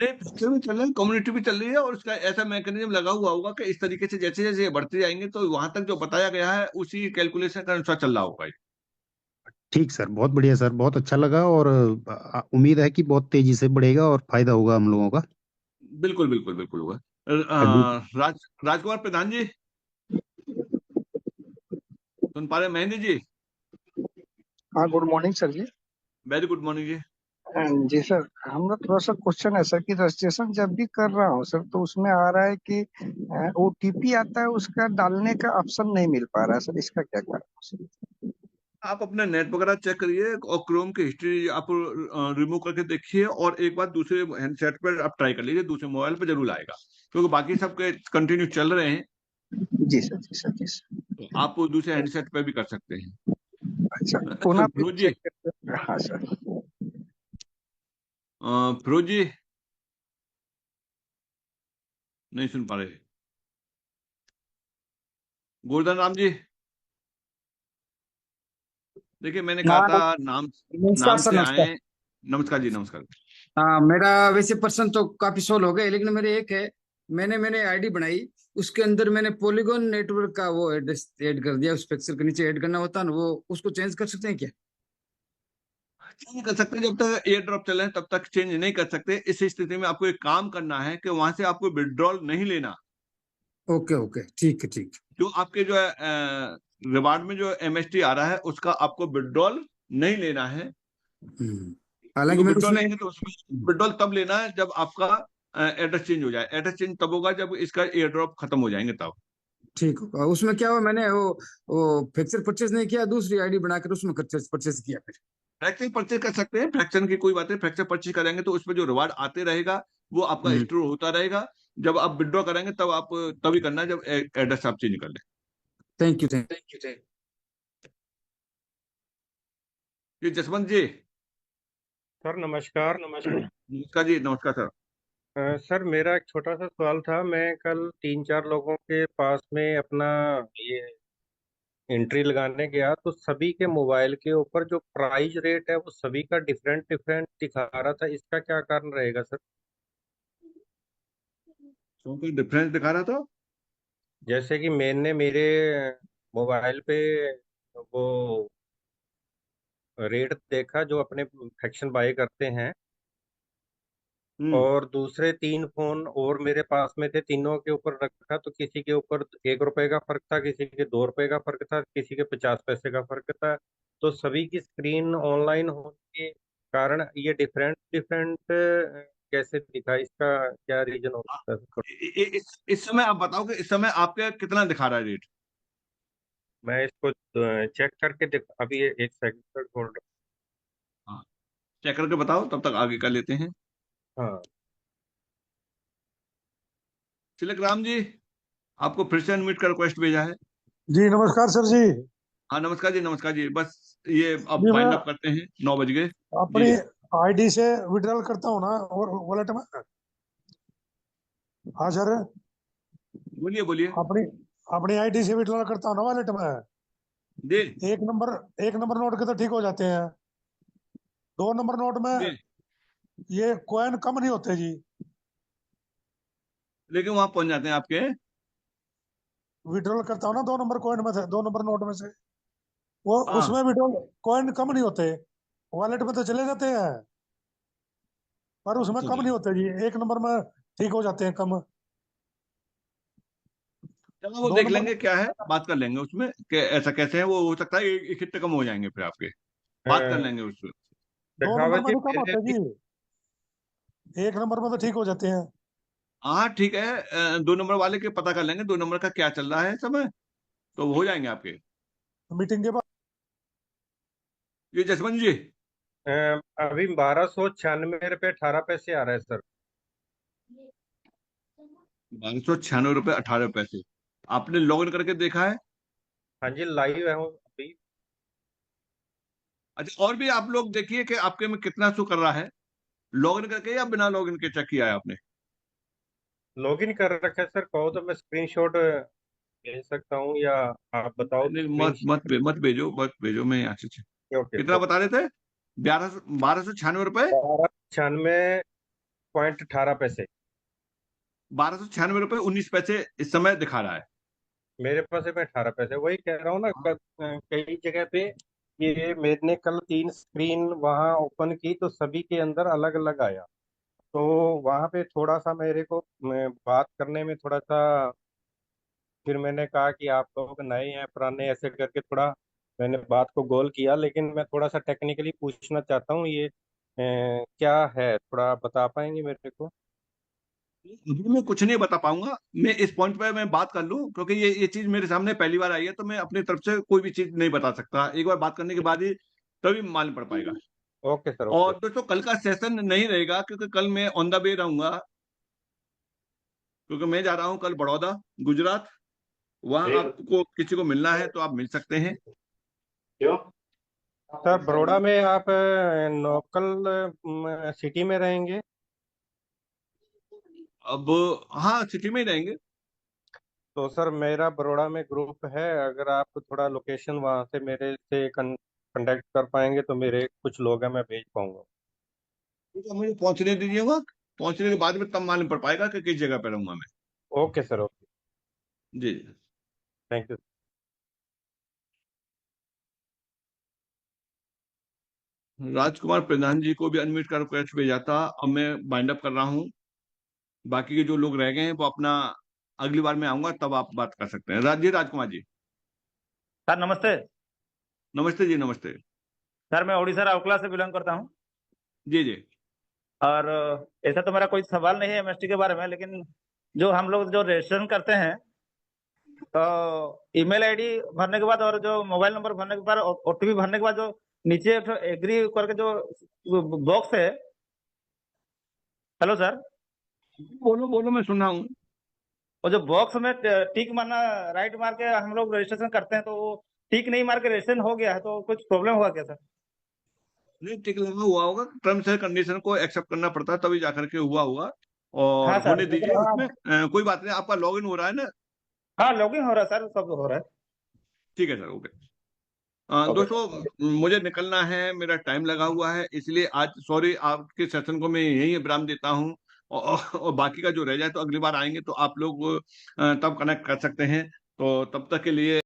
नहीं, फ्रैक्चर भी चल रहा है, कम्युनिटी भी चल रही है, और उसका ऐसा मैकेनिज्म लगा हुआ होगा कि इस तरीके से जैसे जैसे ये बढ़ते जाएंगे तो वहां तक जो बताया गया है उसी कैलकुलेशन का अनुसार चल रहा होगा ये। ठीक सर, बहुत बढ़िया सर, बहुत अच्छा लगा। और उम्मीद है कि बहुत तेजी से बढ़ेगा और फायदा होगा हम लोगों का। बिल्कुल बिल्कुल बिल्कुल होगा। जी। राजकुमार प्रधान जी, सुन पा रहे हैं? महेंद्र जी, हाँ, गुड मॉर्निंग सर जी। वेरी गुड मॉर्निंग जी। जी सर, हमरा थोड़ा सा क्वेश्चन है सर कि रजिस्ट्रेशन जब भी कर रहा हूँ सर तो उसमें आ रहा है कि ओटीपी आता है, उसका डालने का ऑप्शन नहीं मिल पा रहा है सर, इसका क्या कारण है सर? आप अपना नेट वगैरह चेक करिए, और क्रोम की हिस्ट्री आप रिमूव करके देखिए, और एक बार दूसरे हैंडसेट पर आप ट्राई कर लीजिए, दूसरे मोबाइल पर जरूर आएगा, क्योंकि बाकी सबके कंटिन्यू चल रहे हैं। जी सर, जी सर, जी सर। तो आप दूसरे हैंडसेट पर भी कर सकते हैं। अच्छा, पुनः फिरोज जी, चेक करते। हाँ सर। फिरोज जी नहीं सुन पा रहे। गोवर्धन राम जी, देखिए मैंने कहा हाँ, था नाम नमस्कार नाम सर, से नमस्कार। आए। नमस्कार जी, नमस्कार। हाँ, मेरा वैसे पर्सन तो काफी सोल्व हो गए, लेकिन मेरे एक है, मैंने आईडी बनाई, उसके अंदर मैंने पॉलीगॉन नेटवर्क का वो एड्रेस ऐड कर दिया। उस पिक्चर के नीचे ऐड करना होता है ना, वो उसको चेंज कर सकते हैं क्या? चेंज कर सकते हैं, जब तक एयर ड्रॉप चल रहे हैं तब तक चेंज नहीं कर सकते। इस स्थिति में आपको एक काम करना है कि वहां से आपको विड्रॉल नहीं लेना। ओके ओके, ठीक है, ठीक। जो आपके जो है रिवार्ड में जो एमएसटी आ रहा है उसका आपको विड्रॉल नहीं लेना है। हालांकि मैंने विड्रॉल उसमें। लेंगे तो उसमें विड्रॉल तब लेना है जब आपका एड्रेस चेंज हो जाए। एड्रेस चेंज तब होगा जब इसका एयर ड्रॉप खत्म हो जाएंगे तब। ठीक होगा। उसमें क्या हुआ, मैंने वो फ्रैक्चर परचेज नहीं किया, दूसरी आईडी बनाकर उसमें परचेज किया फिर। फ्रैक्शन परचेज कर सकते हैं, फ्रैक्शन की कोई बात है। फ्रैक्शन परचेज करेंगे तो उसमें जो रिवार्ड आते रहेगा वो आपका स्टोर होता रहेगा। जब आप विड्रॉ करेंगे तब आप तभी करना है जब एड्रेस आप चेंज कर लें। Thank you, thank thank you. ये जसवंत जी। सर नमस्कार। नमस्कार जी, नमस्कार सर। सर मेरा एक छोटा सा सवाल था। मैं कल 3-4 लोगों के पास में अपना ये एंट्री लगाने गया तो सभी के मोबाइल के ऊपर जो प्राइस रेट है वो सभी का डिफरेंट डिफरेंट दिखा रहा था। इसका क्या कारण रहेगा सर? क्योंकि डिफरेंस दिखा रहा था। जैसे कि मैंने मेरे मोबाइल पे वो रेट देखा जो अपने फ्रैक्शन बाय करते हैं, और दूसरे 3 फोन और मेरे पास में थे, तीनों के ऊपर रखा तो किसी के ऊपर 1 रुपए का फर्क था, किसी के 2 रुपए का फर्क था, किसी के 50 पैसे का फर्क था। तो सभी की स्क्रीन ऑनलाइन होने कारण ये डिफरेंट डिफरेंट कैसे दिखा, इसका क्या रीजन हो सकता है? इस समय आप बताओ कि इस समय आपके कितना दिखा रहा है रेट? मैं इसको चेक करके अभी एक सेकंड होल्ड। हाँ, चेक करके बताओ, तब तक आगे कर लेते हैं। हाँ तिलक राम जी, आपको फिर से अनम्यूट का रिक्वेस्ट भेजा है। जी नमस्कार सर जी। हाँ नमस्कार जी, नमस्कार जी। बस ये अब जी मैं वाइंड अप करते हैं, 9 बज गए। जी अपनी जी, आईडी से विड्रॉल करता हूँ ना और वॉलेट में। हाँ सर, बोलिए बोलिए। अपनी अपनी आईडी से विड्रॉल करता हूँ ना वॉलेट में। जी एक नंबर नोट के तो ठीक हो जाते हैं, 2 नंबर नोट में जी, ये कॉइन कम नहीं होते जी। लेकिन वहां पहुंच जाते हैं आपके। विड्रॉल करता हूँ ना 2 नंबर कॉइन में से, 2 नंबर नोट में से, वो हाँ उसमें विड्रॉल कॉइन कम नहीं होते। वॉलेट में तो चले जाते हैं पर उसमें अच्छा कम अच्छा, नहीं होते जी, 1 नंबर में ठीक हो जाते हैं कम। चलो वो दो देख नंबर लेंगे, क्या है बात कर लेंगे उसमें कि ऐसा कैसे है। वो हो सकता है एक हिट कम हो जाएंगे, फिर आपके बात कर लेंगे उसमें। 2 नंबर शेखावत में जी तो कम होते मेरे जी, 1 नंबर में तो ठीक हो जाते हैं। हाँ ठीक है, 2 नंबर वाले के पता कर लेंगे 2 नंबर का क्या चल रहा है समय, तो वो हो जाएंगे आपके। मीटिंग के बाद। ये जसवंत जी, अभी 1296 रुपये 18 पैसे आ रहा है सर। 1296 रुपये 18 पैसे। आपने लॉग इन करके देखा है? हाँ जी, लाइव है हूँ अभी। अच्छा, और भी आप लोग देखिए कि आपके में कितना शो कर रहा है, लॉग इन करके या बिना लॉग इन के चेक किया है आपने? लॉग इन कर रखा है सर, कहो तो मैं स्क्रीनशॉट भेज सकता हूँ, या आप बताओ तो नहीं, स्क्रीन। मत भेजो, मैं यहाँ से ओके कितना ओके। बता रहे थे? 1296 रुपए 1296.18 पैसे 1296 रुपए 19 पैसे इस समय दिखा रहा है। मेरे पास है। मैं 18 पैसे वही कह रहा हूँ ना, कई जगह पे ये मैंने कल 3 स्क्रीन वहाँ ओपन की तो सभी के अंदर अलग अलग आया। तो वहाँ पे थोड़ा सा मेरे को बात करने में थोड़ा सा, फिर मैंने कहा कि आप लोग नए हैं पुराने, ऐसे करके थोड़ा मैंने बात को गोल किया। लेकिन मैं थोड़ा सा टेक्निकली पूछना चाहता हूँ, ये क्या है, थोड़ा बता पाएंगे मेरे को? अभी मैं कुछ नहीं बता पाऊंगा, मैं इस पॉइंट पे मैं बात कर लूं, क्योंकि ये चीज मेरे सामने पहली बार आई है, तो मैं अपनी तरफ से कोई भी चीज नहीं बता सकता। एक बार बात करने के बाद ही तभी मालूम पड़ पाएगा। Okay sir okay. और दोस्तों, कल का सेशन नहीं रहेगा, क्योंकि कल मैं ऑन द वे रहूंगा, क्योंकि मैं जा रहा हूँ कल बड़ौदा, गुजरात। वहां आपको किसी को मिलना है तो आप मिल सकते हैं। सर बड़ौदा में आप लोकल सिटी में रहेंगे? अब हाँ, सिटी में ही रहेंगे। तो सर मेरा बड़ौदा में ग्रुप है, अगर आप थोड़ा लोकेशन वहाँ से मेरे से कांटेक्ट कर पाएंगे तो मेरे कुछ लोग हैं, मैं भेज पाऊंगा। ठीक है, मुझे पहुंचने दीजिएगा, पहुंचने के बाद में तब मालूम पड़ पाएगा कि किस जगह पे रहूंगा मैं। Okay sir okay. जी। Thank you. राजकुमार प्रधान जी को भी अनम्यूट का रिक्वेस्ट भेजा था, अब मैं बाइंड अप कर रहा हूँ। बाकी के जो लोग रह गए हैं वो अपना, अगली बार मैं आऊंगा तब आप बात कर सकते हैं। राजकुमार जी, सर नमस्ते। नमस्ते जी, नमस्ते। सर मैं उड़ीसा राउरकेला से बिलोंग करता हूँ। जी जी। और ऐसा तो मेरा कोई सवाल नहीं है एमएसटी के बारे में, लेकिन जो हम लोग जो रजिस्ट्रेशन करते हैं तो ईमेल आईडी भरने के बाद और जो मोबाइल नंबर भरने के बाद ओटीपी भरने के बाद जो नीचे एग्री करके जो बॉक्स है। Hello sir. बोलो बोलो, मैं सुन रहा हूँ। वो जो बॉक्स में टिक मारना, राइट मार के हम लोग रजिस्ट्रेशन करते हैं, तो वो टिक नहीं मार के रजिस्ट्रेशन हो गया है, तो कुछ प्रॉब्लम हुआ क्या सर? नहीं, टिक लगा हुआ होगा, टर्म्स एंड कंडीशन को एक्सेप्ट करना पड़ता है तभी जाकर के हुआ होगा। हाँ और सर, होने लेकिन दीजिए उसमें, कोई बात नहीं। आपका लॉगिन हो रहा है ना? हाँ लॉगिन हो रहा है सर, सब हो रहा है। ठीक है सर, ओके। Okay sir. दोस्तों, मुझे निकलना है, मेरा टाइम लगा हुआ है, इसलिए आज सॉरी, आपके सेशन को मैं यही विराम देता हूँ। और बाकी का जो रह जाए तो अगली बार आएंगे तो आप लोग तब कनेक्ट कर सकते हैं। तो तब तक के लिए